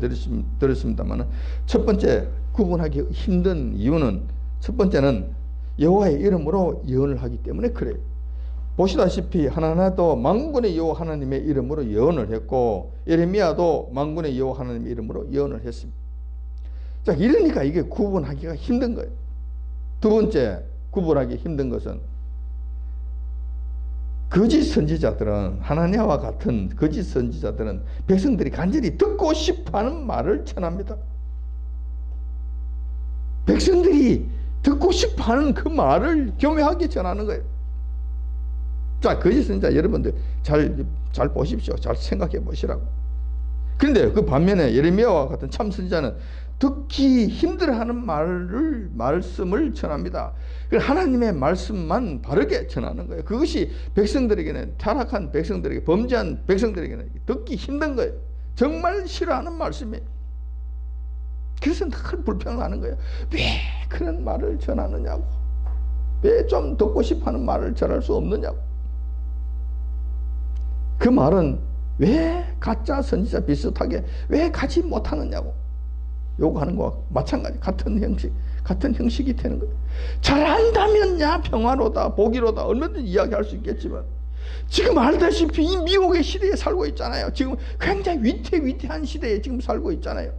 S1: 드렸습니다만 첫 번째 구분하기 힘든 이유는 첫 번째는 여호와의 이름으로 예언을 하기 때문에 그래요. 보시다시피 하나님도 만군의 여호와 하나님의 이름으로 예언을 했고 예레미야도 만군의 여호와 하나님의 이름으로 예언을 했습니다. 자, 이러니까 이게 구분하기가 힘든 거예요. 두 번째 구분하기 힘든 것은 거짓 선지자들은 하나냐와 같은 거짓 선지자들은 백성들이 간절히 듣고 싶어하는 말을 전합니다. 백성들이 듣고 싶어하는 그 말을 교묘하게 전하는 거예요. 자, 거짓 선지자 여러분들 잘 보십시오. 잘 생각해 보시라고. 그런데 그 반면에 예레미야와 같은 참 선지자는 듣기 힘들어하는 말씀을 전합니다. 하나님의 말씀만 바르게 전하는 거예요. 그것이 백성들에게는, 타락한 백성들에게, 범죄한 백성들에게는 듣기 힘든 거예요. 정말 싫어하는 말씀이에요. 그래서 늘 불평하는 거예요. 왜 그런 말을 전하느냐고. 왜 좀 듣고 싶어하는 말을 전할 수 없느냐고. 그 말은 왜 가짜 선지자 비슷하게 왜 가지 못하느냐고 요구하는 거와 마찬가지, 같은 형식이 되는 거예요. 잘한다면 야 평화로다 복이로다 얼마든지 이야기할 수 있겠지만 지금 알다시피 이 미혹의 시대에 살고 있잖아요. 지금 굉장히 위태한 시대에 지금 살고 있잖아요.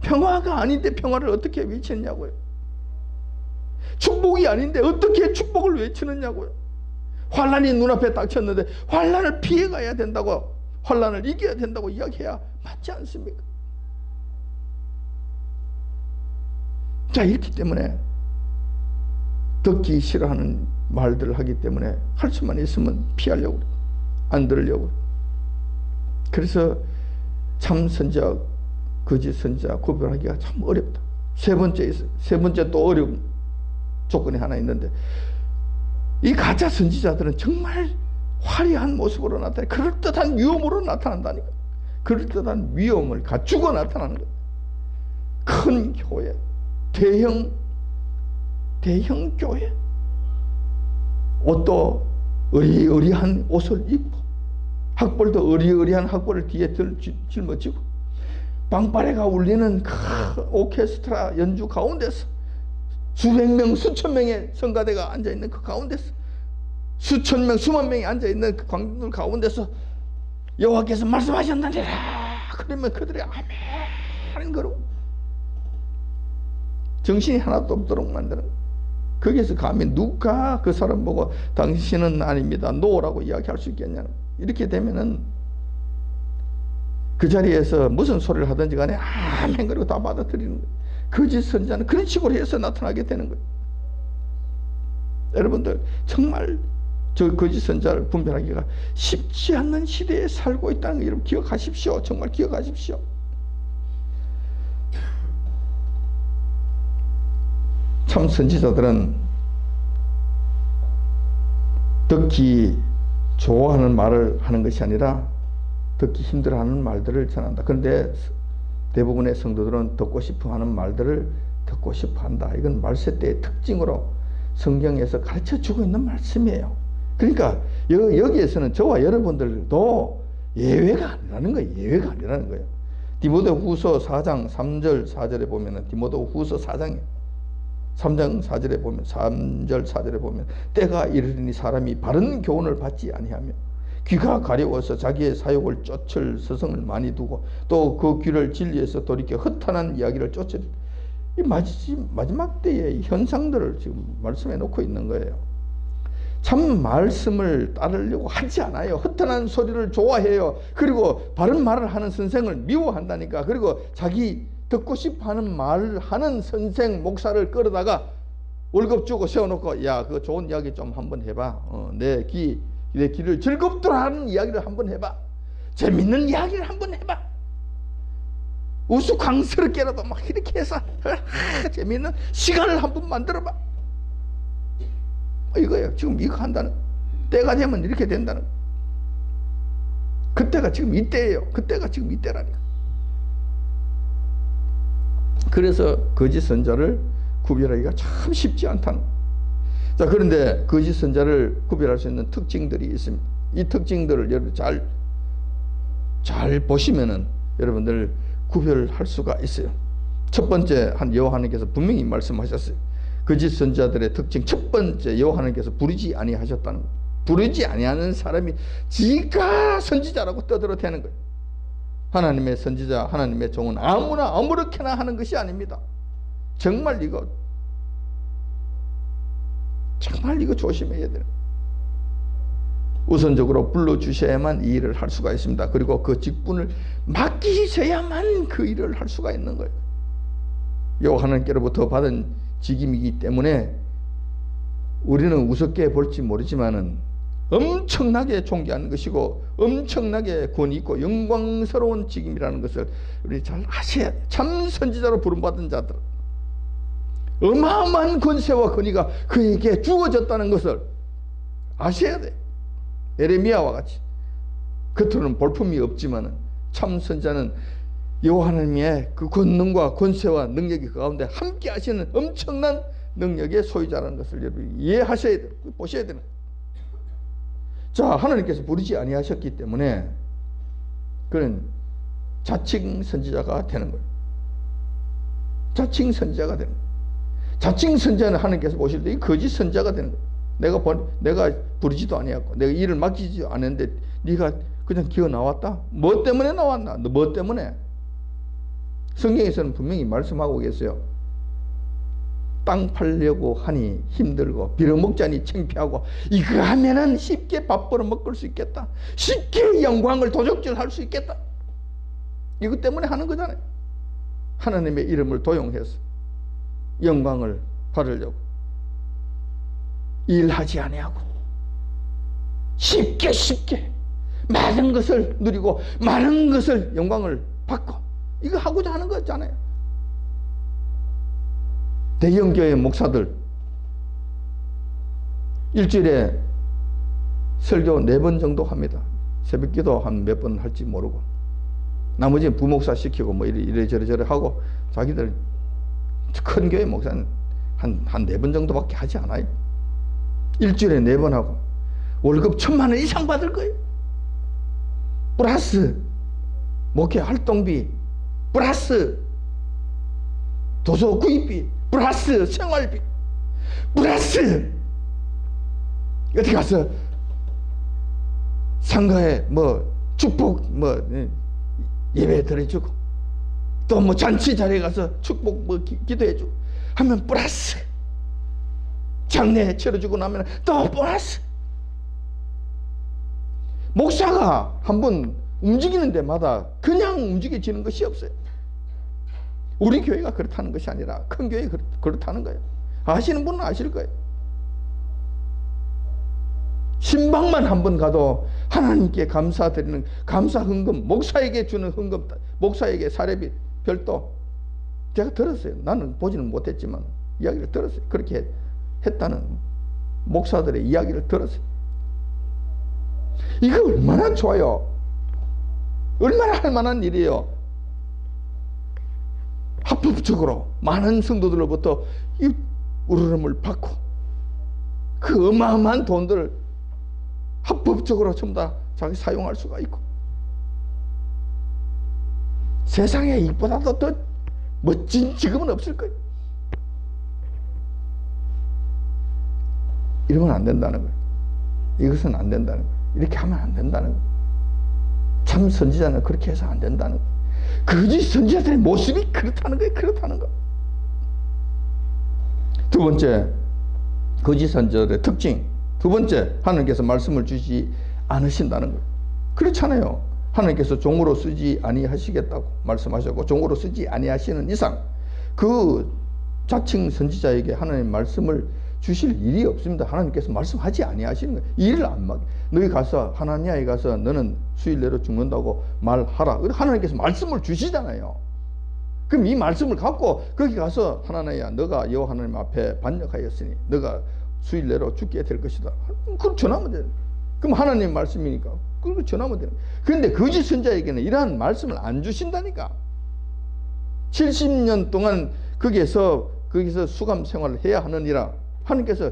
S1: 평화가 아닌데 평화를 어떻게 외쳤냐고요. 축복이 아닌데 어떻게 축복을 외치느냐고요. 환난이 눈앞에 닥쳤는데 환난을 피해가야 된다고, 환난을 이겨야 된다고 이야기해야 맞지 않습니까? 자, 이렇기 때문에 듣기 싫어하는 말들을 하기 때문에 할 수만 있으면 피하려고 그래요. 안 들으려고 그래요. 그래서 참 선지자, 거짓 선지자 구별하기가 참 어렵다. 세 번째 또 어려운 조건이 하나 있는데, 이 가짜 선지자들은 정말 화려한 모습으로 나타나, 그럴듯한 위엄으로 나타난다니까. 그럴듯한 위엄을 갖추고 나타나는 거예요. 큰 교회, 대형 교회, 옷도 어리어리한 옷을 입고, 학벌도 어리어리한 학벌을 뒤에 짊어지고, 방바레가 울리는 큰 오케스트라 연주 가운데서 수백 명, 수천 명의 성가대가 앉아있는 그 가운데서, 수천 명, 수만 명이 앉아있는 그 관객들 가운데서 여호와께서 말씀하셨느니라 그러면 그들이 아멘 그러고 정신이 하나도 없도록 만드는, 거기에서 감히 누가 그 사람 보고 당신은 아닙니다, 노라고 이야기할 수 있겠냐는. 이렇게 되면은 그 자리에서 무슨 소리를 하든지 간에 아멘 그러고 다 받아들이는 거예요. 거짓 선지자는 그런 식으로 해서 나타나게 되는 거예요. 여러분들 정말 저 거짓 선지자를 분별하기가 쉽지 않는 시대에 살고 있다는 거 여러분 기억하십시오. 정말 기억하십시오. 참 선지자들은 듣기 좋아하는 말을 하는 것이 아니라 듣기 힘들어하는 말들을 전한다. 그런데 대부분의 성도들은 듣고 싶어하는 말들을 듣고 싶어한다. 이건 말세 때의 특징으로 성경에서 가르쳐주고 있는 말씀이에요. 그러니까 여기에서는 저와 여러분들도 예외가 아니라는 거예요. 예외가 아니라는 거예요. 디모데후서 4장 3절 4절에 보면은, 디모데후서 4장에 3장 4절에 보면, 3절 4절에 보면, 때가 이르리니 사람이 바른 교훈을 받지 아니하며 귀가 가려워서 자기의 사욕을 쫓을 서성을 많이 두고 또 그 귀를 진리에서 돌이켜 허탄한 이야기를 쫓을, 이 마지막 때의 현상들을 지금 말씀해 놓고 있는 거예요. 참 말씀을 따르려고 하지 않아요. 허탄한 소리를 좋아해요. 그리고 바른 말을 하는 선생을 미워한다니까. 그리고 자기 듣고 싶어하는 말을 하는 선생, 목사를 끌어다가 월급 주고 세워놓고, 야, 그 좋은 이야기 좀 한번 해봐. 내 귀를 즐겁도록 하는 이야기를 한번 해봐. 재밌는 이야기를 한번 해봐. 우스꽝스럽게라도 막 이렇게 해서 재밌는 시간을 한번 만들어봐. 이거예요. 지금 이거 한다는, 때가 되면 이렇게 된다는, 그때가 지금 이때예요. 그때가 지금 이때라니까. 그래서 거짓 선자를 구별하기가 참 쉽지 않다는. 자, 그런데 거짓 선자를 구별할 수 있는 특징들이 있습니다. 이 특징들을 여러분 잘 보시면은 여러분들 구별할 수가 있어요. 첫 번째, 여호와 하나님께서 분명히 말씀하셨어요. 거짓 선자들의 특징 첫 번째, 여호와 하나님께서 부르지 아니하셨다는 거예요. 부르지 아니하는 사람이 지가 선지자라고 떠들어대는 거예요. 하나님의 선지자, 하나님의 종은 아무나 아무렇게나 하는 것이 아닙니다. 정말 이거 조심해야 돼요. 우선적으로 불러주셔야만 이 일을 할 수가 있습니다. 그리고 그 직분을 맡기셔야만 그 일을 할 수가 있는 거예요. 여호와 하나님께로부터 받은 직임이기 때문에 우리는 우습게 볼지 모르지만은 엄청나게 존귀한 것이고 엄청나게 권위 있고 영광스러운 직임이라는 것을 우리 잘 아셔야 돼요. 참 선지자로 부름받은 자들, 어마어마한 권세와 권위가 그에게 주어졌다는 것을 아셔야 돼요. 에레미야와 같이 겉으로는 볼품이 없지만은 참 선지자는 여호와 하나님의 그 권능과 권세와 능력이 그 가운데 함께 하시는 엄청난 능력의 소유자라는 것을 여러분이 이해하셔야 돼요. 보셔야 되는. 자, 하나님께서 부르지 아니하셨기 때문에 그는 자칭 선지자가 되는 거예요. 자칭 선지자가 되는 거예요. 자칭 선지자는 하나님께서 보실 때 이 거짓 선지자가 되는 거예요. 내가 부르지도 아니했고 내가 일을 맡기지 않았는데 네가 그냥 기어 나왔다? 뭐 때문에 나왔나? 너 뭐 때문에? 성경에서는 분명히 말씀하고 계세요. 땅 팔려고 하니 힘들고 빌어먹자니 창피하고 이거 하면은 쉽게 밥 벌어먹을 수 있겠다. 쉽게 영광을 도적질할 수 있겠다. 이것 때문에 하는 거잖아요. 하나님의 이름을 도용해서 영광을 받으려고 일하지 아니하고 쉽게 많은 것을 누리고 많은 것을 영광을 받고 이거 하고자 하는 거잖아요. 대형교회 목사들 일주일에 설교 4번 정도 합니다. 새벽기도 한 몇 번 할지 모르고 나머지는 부목사 시키고 뭐 이래저래 하고 자기들 큰 교회 목사는 한 4번 정도밖에 하지 않아요. 일주일에 4번 하고 월급 1,000만 원 이상 받을 거예요. 플러스 목회 활동비, 플러스 도서 구입비, 플러스 생활비, 플러스 어디 가서 상가에 뭐 축복 뭐 예배 드려주고 또 뭐 잔치 자리에 가서 축복 뭐 기도해주고 하면 플러스 장례 치러주고 나면 또 플러스. 목사가 한번 움직이는 데마다 그냥 움직여지는 것이 없어요. 우리 교회가 그렇다는 것이 아니라 큰 교회 그렇다는 거예요. 아시는 분은 아실 거예요. 신방만 한번 가도 하나님께 감사드리는 감사 헌금, 목사에게 주는 헌금, 목사에게 사례비 별도 제가 들었어요. 나는 보지는 못했지만 이야기를 들었어요. 그렇게 했다는 목사들의 이야기를 들었어요. 이거 얼마나 좋아요. 얼마나 할 만한 일이에요. 합법적으로 많은 성도들로부터 이 우러름을 받고 그 어마어마한 돈들을 합법적으로 전부 다 자기 사용할 수가 있고 세상에 이보다도 더 멋진 직업은 없을 거예요. 이러면 안 된다는 거예요. 이것은 안 된다는 거예요. 이렇게 하면 안 된다는 거예요. 참 선지자는 그렇게 해서 안 된다는 거예요. 거짓 선지자들의 모습이 그렇다는 거예요. 그렇다는 거. 두 번째, 거짓 선지자들의 특징. 두 번째, 하나님께서 말씀을 주지 않으신다는 거예요. 그렇잖아요. 하나님께서 종으로 쓰지 아니하시겠다고 말씀하셨고 종으로 쓰지 아니하시는 이상 그 자칭 선지자에게 하나님 말씀을 주실 일이 없습니다. 하나님께서 말씀하지 아니하시는 거예요. 일을 안 맡겨. 너희 가서 하나니아에 가서 너는 수일 내로 죽는다고 말하라. 하나님께서 말씀을 주시잖아요. 그럼 이 말씀을 갖고 거기 가서 하나니아야 너가 여호와 하나님 앞에 반역하였으니 너가 수일 내로 죽게 될 것이다. 그럼 전하면 돼요. 그럼 하나님 말씀이니까 그걸 전하면 되는 거예요. 그런데 거짓 선자에게는 이러한 말씀을 안 주신다니까. 70년 동안 거기서 수감 생활을 해야 하느니라 하나님께서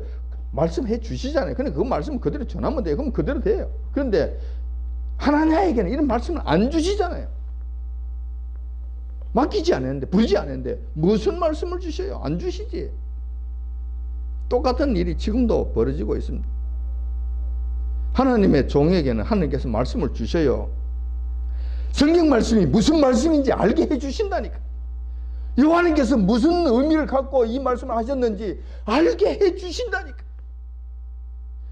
S1: 말씀해 주시잖아요. 근데 그 말씀 그대로 전하면 돼요. 그럼 그대로 돼요. 그런데 하나냐에게는 이런 말씀을 안 주시잖아요. 맡기지 않았는데, 부르지 않았는데 무슨 말씀을 주셔요? 안 주시지. 똑같은 일이 지금도 벌어지고 있습니다. 하나님의 종에게는 하나님께서 말씀을 주셔요. 성경 말씀이 무슨 말씀인지 알게 해주신다니까. 여호와님께서 무슨 의미를 갖고 이 말씀을 하셨는지 알게 해주신다니까.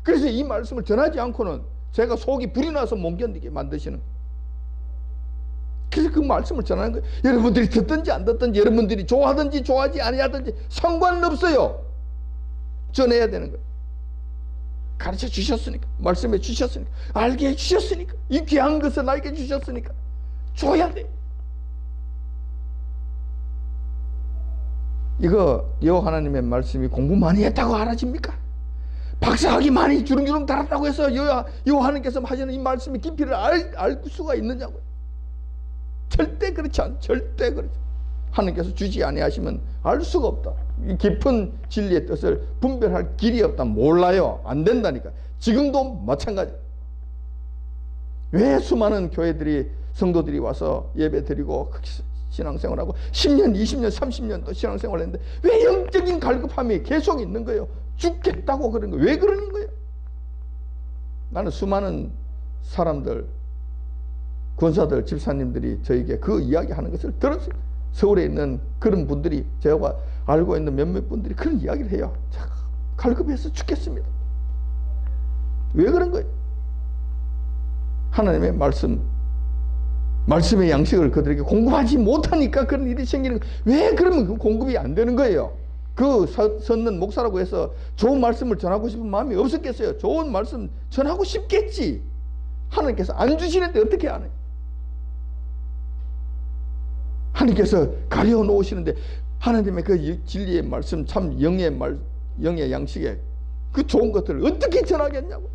S1: 그래서 이 말씀을 전하지 않고는 제가 속이 불이 나서 못 견디게 만드시는. 그래서 그 말씀을 전하는 거예요. 여러분들이 듣든지 안 듣든지, 여러분들이 좋아하든지 좋아하지 아니하든지 상관없어요. 전해야 되는 거예요. 가르쳐 주셨으니까, 말씀해 주셨으니까, 알게 해 주셨으니까, 이 귀한 것을 알게 주셨으니까 줘야 돼. 이거 여호와 하나님의 말씀이 공부 많이 했다고 알아집니까? 박사학위 많이 주렁주렁 달았다고 해서 여호와 하나님께서 하시는 이 말씀의 깊이를 알 수가 있느냐고요. 절대 그렇지 않아. 절대 그렇지. 하나님께서 주지 아니하시면 알 수가 없다. 이 깊은 진리의 뜻을 분별할 길이 없다. 몰라요. 안 된다니까. 지금도 마찬가지. 왜 수많은 교회들이, 성도들이 와서 예배 드리고 신앙생활하고 10년, 20년, 30년도 신앙생활을 했는데 왜 영적인 갈급함이 계속 있는 거예요? 죽겠다고 그런 거예요. 왜 그러는 거예요? 나는 수많은 사람들, 권사들, 집사님들이 저에게 그 이야기하는 것을 들었어요. 서울에 있는 그런 분들이, 제가 알고 있는 몇몇 분들이 그런 이야기를 해요. 자, 갈급해서 죽겠습니다. 왜 그런 거예요? 하나님의 말씀의 양식을 그들에게 공급하지 못하니까 그런 일이 생기는 거예요. 왜 그러면 그 공급이 안 되는 거예요? 그 섰는 목사라고 해서 좋은 말씀을 전하고 싶은 마음이 없었겠어요? 좋은 말씀 전하고 싶겠지. 하나님께서 안 주시는데 어떻게 안 해요? 하나님께서 가려 놓으시는데 하나님의 그 진리의 말씀, 참 영의 양식에 그 좋은 것들을 어떻게 전하겠냐고.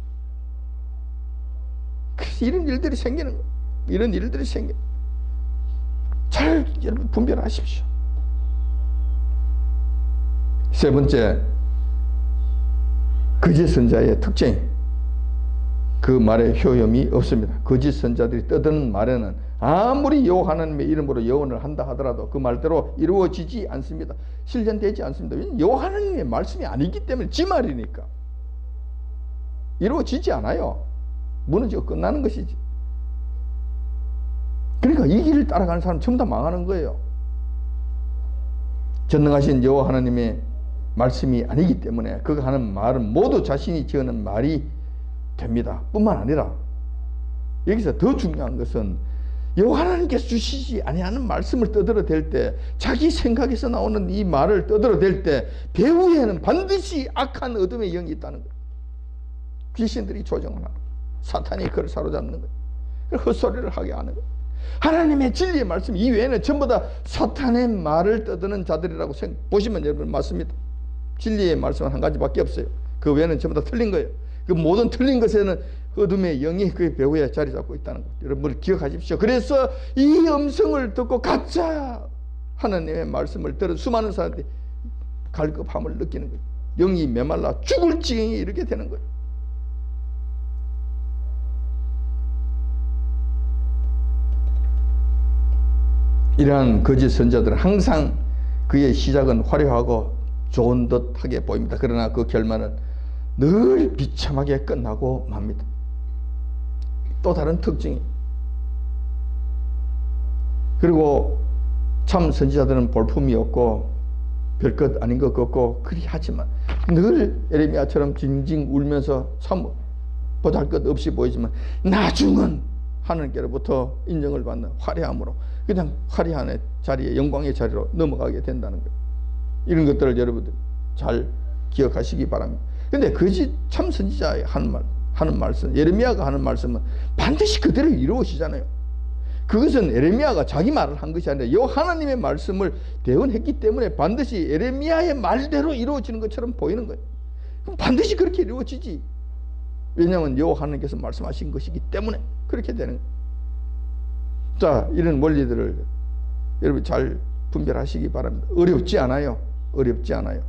S1: 그래서 이런 일들이 생기는 거예요. 이런 일들이 생겨요. 잘 여러분 분별하십시오. 세 번째, 거짓 선자의 특징. 그 말에 효염이 없습니다. 거짓 선자들이 떠드는 말에는 아무리 여호와 하나님의 이름으로 예언을 한다 하더라도 그 말대로 이루어지지 않습니다. 실현되지 않습니다. 왜냐하면 여호와 하나님의 말씀이 아니기 때문에, 지 말이니까 이루어지지 않아요. 무너지고 끝나는 것이지. 그러니까 이 길을 따라가는 사람 전부 다 망하는 거예요. 전능하신 여호와 하나님의 말씀이 아니기 때문에 그가 하는 말은 모두 자신이 지어낸 말이 됩니다. 뿐만 아니라 여기서 더 중요한 것은 여호와 하나님께서 주시지 아니하는 말씀을 떠들어댈 때, 자기 생각에서 나오는 이 말을 떠들어댈 때 배후에는 반드시 악한 어둠의 영이 있다는 거예요. 귀신들이 조정을 하는 거예요. 사탄이 그를 사로잡는 거예요. 헛소리를 하게 하는 거예요. 하나님의 진리의 말씀 이외에는 전부 다 사탄의 말을 떠드는 자들이라고 보시면 여러분 맞습니다. 진리의 말씀은 한 가지밖에 없어요. 그 외에는 전부 다 틀린 거예요. 그 모든 틀린 것에는 어둠의 영이 그 배후에 자리 잡고 있다는 것, 여러분 기억하십시오. 그래서 이 음성을 듣고 가짜 하나님의 말씀을 들은 수많은 사람들이 갈급함을 느끼는 거예요. 영이 메말라 죽을 지경에 이르게 되는 거예요. 이러한 거짓 선자들은 항상 그의 시작은 화려하고 좋은 듯하게 보입니다. 그러나 그 결말은 늘 비참하게 끝나고 맙니다. 또 다른 특징이, 그리고 참 선지자들은 볼품이 없고 별것 아닌 것 같고 그리하지만 늘 에레미야처럼 징징 울면서 참 보잘것 없이 보이지만 나중은 하나님께로부터 인정을 받는 화려함으로 그냥 화려한 자리에, 영광의 자리로 넘어가게 된다는 거예요. 이런 것들을 여러분들 잘 기억하시기 바랍니다. 근데 거짓 참 선지자의 하는 말씀, 예레미야가 하는 말씀은 반드시 그대로 이루어지잖아요. 그것은 에레미야가 자기 말을 한 것이 아니라 여호와 하나님의 말씀을 대언했기 때문에 반드시 에레미야의 말대로 이루어지는 것처럼 보이는 거예요. 그럼 반드시 그렇게 이루어지지. 왜냐하면 여호와 하나님께서 말씀하신 것이기 때문에 그렇게 되는 거예요. 자, 이런 원리들을 여러분 잘 분별하시기 바랍니다. 어렵지 않아요. 어렵지 않아요.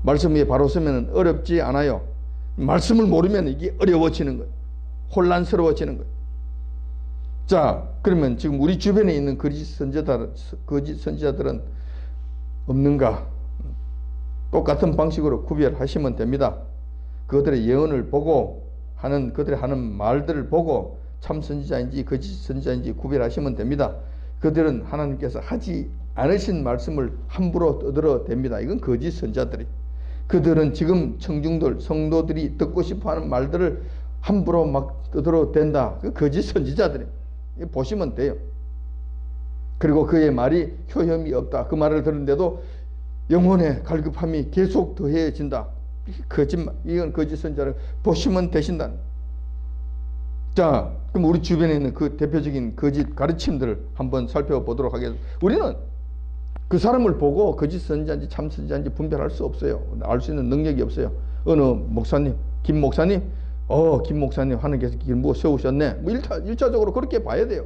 S1: 말씀 위에 바로 서면 어렵지 않아요. 말씀을 모르면 이게 어려워지는 거예요. 혼란스러워지는 거예요. 자, 그러면 지금 우리 주변에 있는 거짓 선지자들은 없는가? 똑같은 방식으로 구별하시면 됩니다. 그들의 예언을 보고 그들이 하는 말들을 보고 참 선지자인지 거짓 선지자인지 구별하시면 됩니다. 그들은 하나님께서 하지 않으신 말씀을 함부로 떠들어댑니다. 이건 거짓 선지자들이. 그들은 지금 청중들, 성도들이 듣고 싶어하는 말들을 함부로 막 떠들어댄다. 그 거짓 선지자들이. 보시면 돼요. 그리고 그의 말이 효험이 없다. 그 말을 들은데도 영혼의 갈급함이 계속 더해진다. 거짓말, 이건 거짓 선지자를 보시면 되신다. 자, 그럼 우리 주변에 있는 그 대표적인 거짓 가르침들을 한번 살펴보도록 하겠습니다. 우리는 그 사람을 보고 거짓 선지자인지 참 선지자인지 분별할 수 없어요. 알 수 있는 능력이 없어요. 어느 목사님, 김 목사님, 김 목사님 하나님께서 길 뭐 세우셨네. 뭐 일차적으로 그렇게 봐야 돼요.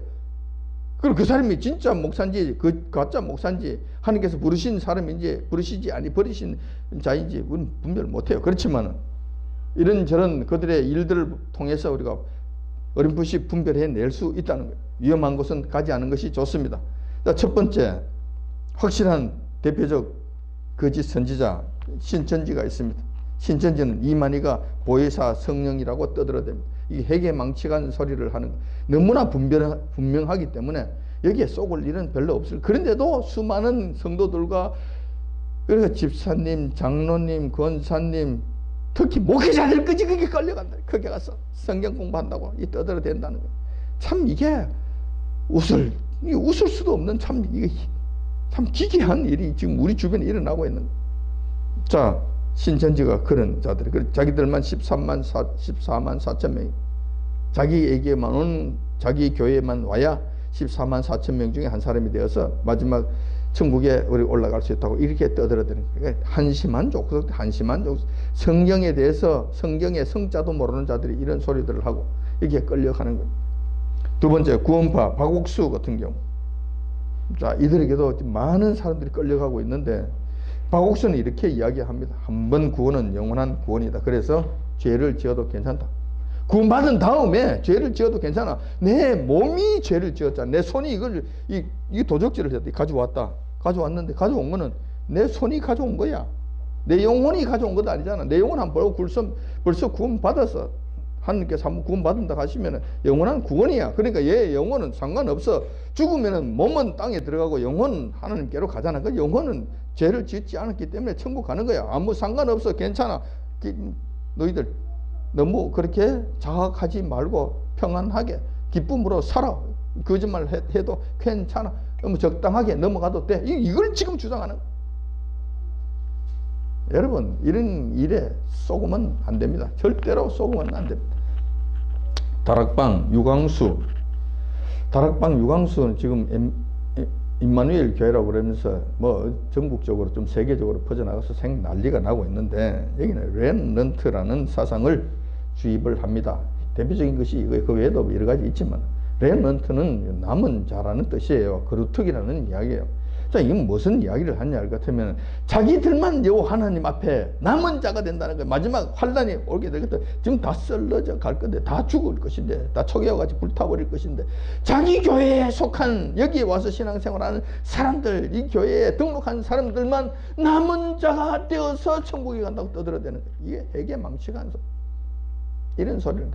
S1: 그리고 그 사람이 진짜 목사인지 그 가짜 목사인지 하나님께서 부르신 사람인지 부르시지 아니 버리신 자인지 우리는 분별 못해요. 그렇지만 이런저런 그들의 일들을 통해서 우리가 어렴풋이 분별해낼 수 있다는 거예요. 위험한 곳은 가지 않은 것이 좋습니다. 자, 첫 번째 확실한 대표적 거짓 선지자 신천지가 있습니다. 신천지는 이만희가 보혜사 성령이라고 떠들어댑니다. 이게 회개망측한 소리를 하는 거. 너무나 분명하기 때문에 여기에 속을 일은 별로 없을. 그런데도 수많은 성도들과 그래서 집사님, 장로님, 권사님, 특히 목회자들까지 그게 끌려간다. 거기 가서 성경 공부한다고 이 떠들어댄다는 거예요. 참 이게 웃을 수도 없는 이게 참 기괴한 일이 지금 우리 주변에 일어나고 있는 거예요. 자, 신천지가 그런 자들이 자기들만 14만 4천 명, 자기에게만 온 자기 교회만 와야 14만 4천 명 중에 한 사람이 되어서 마지막 천국에 우리 올라갈 수 있다고 이렇게 떠들어대는 거예요. 한심한 족속, 성경에 대해서 성경의 성자도 모르는 자들이 이런 소리들을 하고 이렇게 끌려가는 거예요. 두 번째, 구원파 박옥수 같은 경우. 자, 이들에게도 많은 사람들이 끌려가고 있는데 박옥수는 이렇게 이야기합니다. 한 번 구원은 영원한 구원이다. 그래서 죄를 지어도 괜찮다. 구원받은 다음에 죄를 지어도 괜찮아. 내 몸이 죄를 지었잖아. 내 손이 이 도적질을 했다. 가져왔다. 가져왔는데 가져온 거는 내 손이 가져온 거야. 내 영혼이 가져온 것도 아니잖아. 내 영혼 한번 벌써 구원받았어. 하나님께서 한번 구원받는다 하시면 영원한 구원이야. 그러니까 얘 영혼은 상관없어. 죽으면 몸은 땅에 들어가고 영혼은 하나님께로 가잖아. 그 영혼은 죄를 짓지 않았기 때문에 천국 가는 거야. 아무 상관없어. 괜찮아. 너희들 너무 그렇게 자학하지 말고 평안하게 기쁨으로 살아. 거짓말 해도 괜찮아. 너무 적당하게 넘어가도 돼. 이걸 지금 주장하는 거야. 여러분, 이런 일에 속으면 안 됩니다. 절대로 속으면 안 됩니다. 다락방 유광수는 지금 임마누엘 교회라고 그러면서 뭐 전국적으로 좀 세계적으로 퍼져나가서 난리가 나고 있는데 여기는 렘넌트라는 사상을 주입을 합니다. 대표적인 것이 그 외에도 여러 가지 있지만 렘넌트는 남은 자라는 뜻이에요. 거루특이라는 이야기예요. 자, 이건 무슨 이야기를 하냐 같으면 자기들만 여호와 하나님 앞에 남은 자가 된다는 거예요. 마지막 환란이 오게 되겠다. 지금 다 썰러져 갈 건데, 다 죽을 것인데, 다 초기와같이 불타버릴 것인데, 자기 교회에 속한 여기에 와서 신앙생활하는 사람들, 이 교회에 등록한 사람들만 남은 자가 되어서 천국에 간다고 떠들어대는 거예요. 이게 회개망측한 소리. 이런 소리를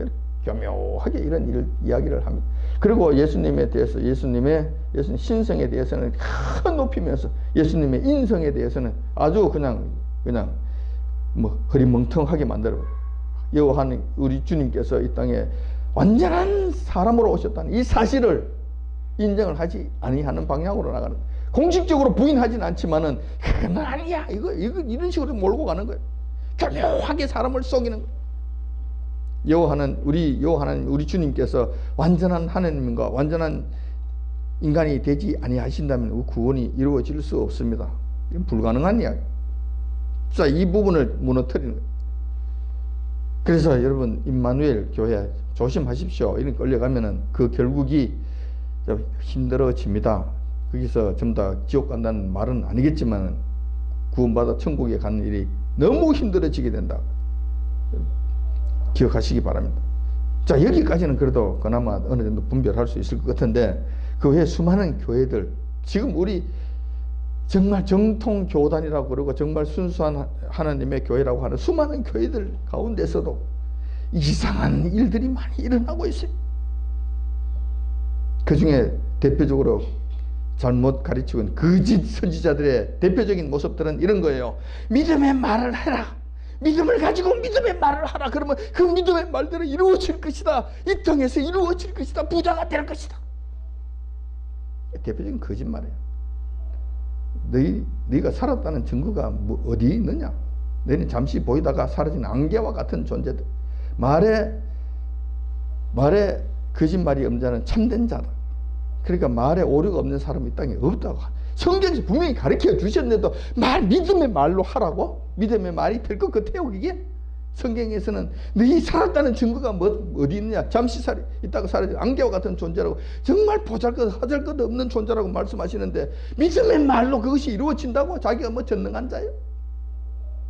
S1: 교묘하게 이런 이야기를 합니다. 그리고 예수님에 대해서 예수님 신성에 대해서는 큰 높이면서 예수님의 인성에 대해서는 아주 그냥 뭐 흐리멍텅하게 만들어. 여호와 우리 주님께서 이 땅에 완전한 사람으로 오셨다는 이 사실을 인정을 하지 아니하는 방향으로 나가는 거예요. 공식적으로 부인하진 않지만은 그건 아니야. 이거 이런 식으로 몰고 가는 거예요. 교묘하게 사람을 속이는 거예요. 여호와 하나님 우리 주님께서 완전한 하나님과 완전한 인간이 되지 아니하신다면 구원이 이루어질 수 없습니다. 이건 불가능한 이야기. 자, 이 부분을 무너뜨리는 거예요. 그래서 여러분 임마누엘 교회 조심하십시오. 이런 끌려가면은 그 결국이 좀 힘들어집니다. 거기서 전부 다 지옥 간다는 말은 아니겠지만 구원받아 천국에 가는 일이 너무 힘들어지게 된다. 기억하시기 바랍니다. 자, 여기까지는 그래도 그나마 어느 정도 분별할 수 있을 것 같은데, 그 외에 수많은 교회들, 지금 우리 정말 정통 교단이라고 그러고 정말 순수한 하나님의 교회라고 하는 수많은 교회들 가운데서도 이상한 일들이 많이 일어나고 있어요. 그 중에 대표적으로 잘못 가르치고 있는 거짓 선지자들의 대표적인 모습들은 이런 거예요. 믿음의 말을 해라. 믿음을 가지고 믿음의 말을 하라. 그러면 그 믿음의 말대로 이루어질 것이다. 이 땅에서 이루어질 것이다. 부자가 될 것이다. 대표적인 거짓말이에요. 너희가 살았다는 증거가 어디 있느냐? 너희는 잠시 보이다가 사라진 안개와 같은 존재들. 말에 거짓말이 없는 자는 참된 자다. 그러니까 말에 오류가 없는 사람이 이 땅에 없다고. 성경에서 분명히 가르쳐 주셨는데도 믿음의 말로 하라고? 믿음의 말이 될 것 같아요, 그게? 성경에서는 너희 살았다는 증거가 어디 있느냐? 잠시 있다가 사라진 안개와 같은 존재라고, 정말 보잘것 하잘것 없는 존재라고 말씀하시는데, 믿음의 말로 그것이 이루어진다고? 자기가 뭐 전능한 자예요?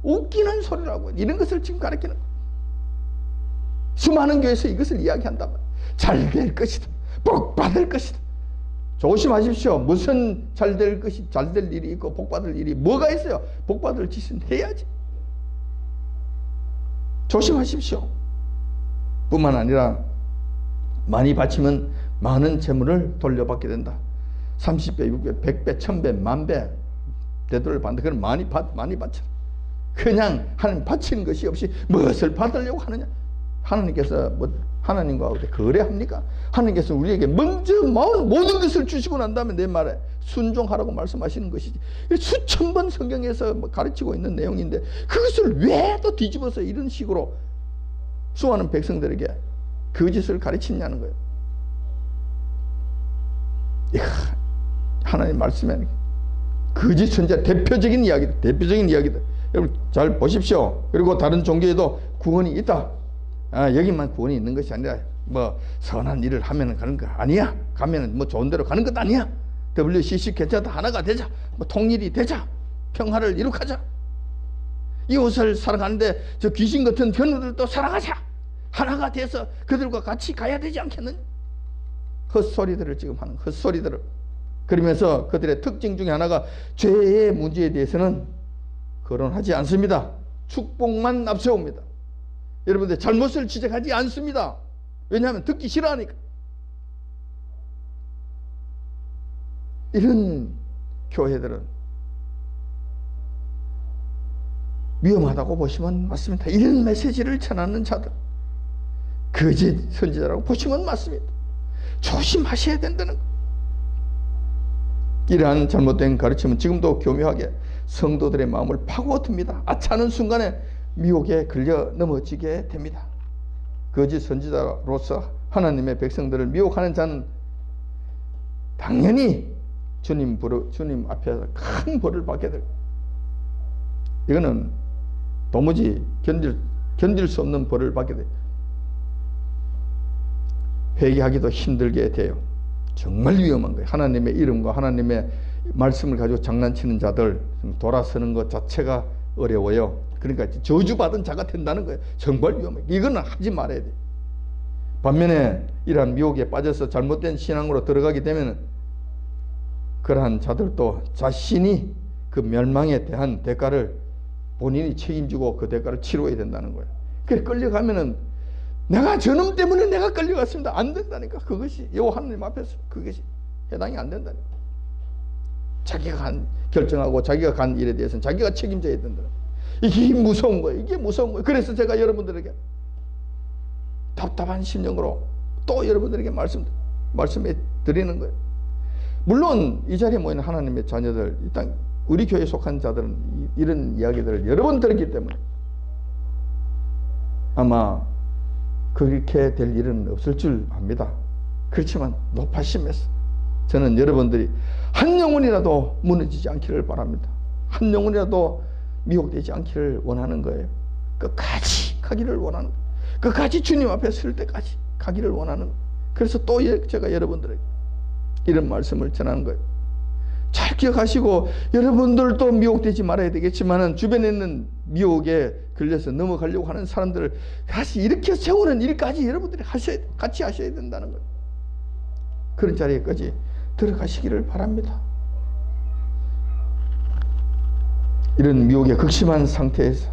S1: 웃기는 소리라고. 이런 것을 지금 가르치는 거예요. 수많은 교회에서 이것을 이야기한단 말이에요. 잘 될 것이다. 복 받을 것이다. 조심하십시오. 무슨 잘 될 일이 있고 복 받을 일이 뭐가 있어요? 복 받을 짓은 해야지. 조심하십시오. 뿐만 아니라 많이 바치면 많은 재물을 돌려받게 된다. 30배, 6배, 100배, 1000배, 10,000배 되돌려 받는다. 그럼 많이 바쳐. 그냥 하나님 바치는 것이 없이 무엇을 받으려고 하느냐? 하나님께서 하나님과 거래합니까? 하나님께서 우리에게 먼저 모든 것을 주시고 난 다음에 내 말에 순종하라고 말씀하시는 것이지. 수천 번 성경에서 가르치고 있는 내용인데 그것을 왜 또 뒤집어서 이런 식으로 수많은 백성들에게 거짓을 가르치냐는 거예요. 이야, 하나님 말씀에 거짓 선지자 대표적인 이야기들. 여러분 잘 보십시오. 그리고 다른 종교에도 구원이 있다. 여기만 구원이 있는 것이 아니라 선한 일을 하면 가는 거 아니야. 가면 좋은 데로 가는 것도 아니야. WCC 괜찮다. 하나가 되자. 통일이 되자. 평화를 이룩하자. 이웃을 사랑하는데 저 귀신 같은 견우들도 사랑하자. 하나가 돼서 그들과 같이 가야 되지 않겠느냐. 헛소리들을 지금 하는 헛소리들을. 그러면서 그들의 특징 중에 하나가 죄의 문제에 대해서는 거론하지 않습니다. 축복만 앞세웁니다. 여러분들 잘못을 지적하지 않습니다. 왜냐하면 듣기 싫어하니까. 이런 교회들은 위험하다고 보시면 맞습니다. 이런 메시지를 전하는 자들, 거짓 선지자라고 보시면 맞습니다. 조심하셔야 된다는 것. 이러한 잘못된 가르침은 지금도 교묘하게 성도들의 마음을 파고듭니다. 아차하는 순간에 미혹에 걸려 넘어지게 됩니다. 거짓 선지자로서 하나님의 백성들을 미혹하는 자는 당연히 주님 앞에서 큰 벌을 받게 됩니다. 이거는 도무지 견딜 수 없는 벌을 받게 됩니다. 회개하기도 힘들게 돼요. 정말 위험한 거예요. 하나님의 이름과 하나님의 말씀을 가지고 장난치는 자들, 돌아서는 것 자체가 어려워요. 그러니까 저주받은 자가 된다는 거예요. 정말 위험해요. 이거는 하지 말아야 돼요. 반면에 이러한 미혹에 빠져서 잘못된 신앙으로 들어가게 되면 그러한 자들도 자신이 그 멸망에 대한 대가를 본인이 책임지고 그 대가를 치러야 된다는 거예요. 그래 끌려가면은 내가 저놈 때문에 내가 끌려갔습니다. 안 된다니까. 그것이 하나님 앞에서 그것이 해당이 안 된다니까. 자기가 결정하고 자기가 간 일에 대해서는 자기가 책임져야 된다. 이게 무서운 거예요. 이게 무서운 거예요. 그래서 제가 여러분들에게 답답한 심령으로 또 여러분들에게 말씀해 드리는 거예요. 물론 이 자리에 모이는 하나님의 자녀들, 일단 우리 교회에 속한 자들은 이런 이야기들을 여러 번 들었기 때문에 아마 그렇게 될 일은 없을 줄 압니다. 그렇지만 높아심에서 저는 여러분들이 한 영혼이라도 무너지지 않기를 바랍니다. 한 영혼이라도 미혹되지 않기를 원하는 거예요. 끝까지 가기를 원하는 거예요. 끝까지 주님 앞에 설 때까지 가기를 원하는 거예요. 그래서 또 제가 여러분들에게 이런 말씀을 전하는 거예요. 잘 기억하시고, 여러분들도 미혹되지 말아야 되겠지만은 주변에 있는 미혹에 걸려서 넘어가려고 하는 사람들을 다시 이렇게 세우는 일까지 여러분들이 같이 하셔야 된다는 거예요. 그런 자리에까지 들어가시기를 바랍니다. 이런 미혹의 극심한 상태에서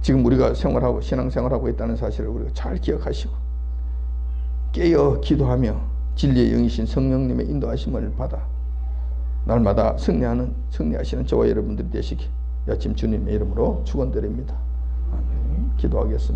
S1: 지금 우리가 신앙생활하고 있다는 사실을 우리가 잘 기억하시고 깨어 기도하며 진리의 영이신 성령님의 인도하심을 받아 날마다 승리하시는 저와 여러분들이 되시기 아침 주님의 이름으로 축원드립니다. 아멘. 기도하겠습니다.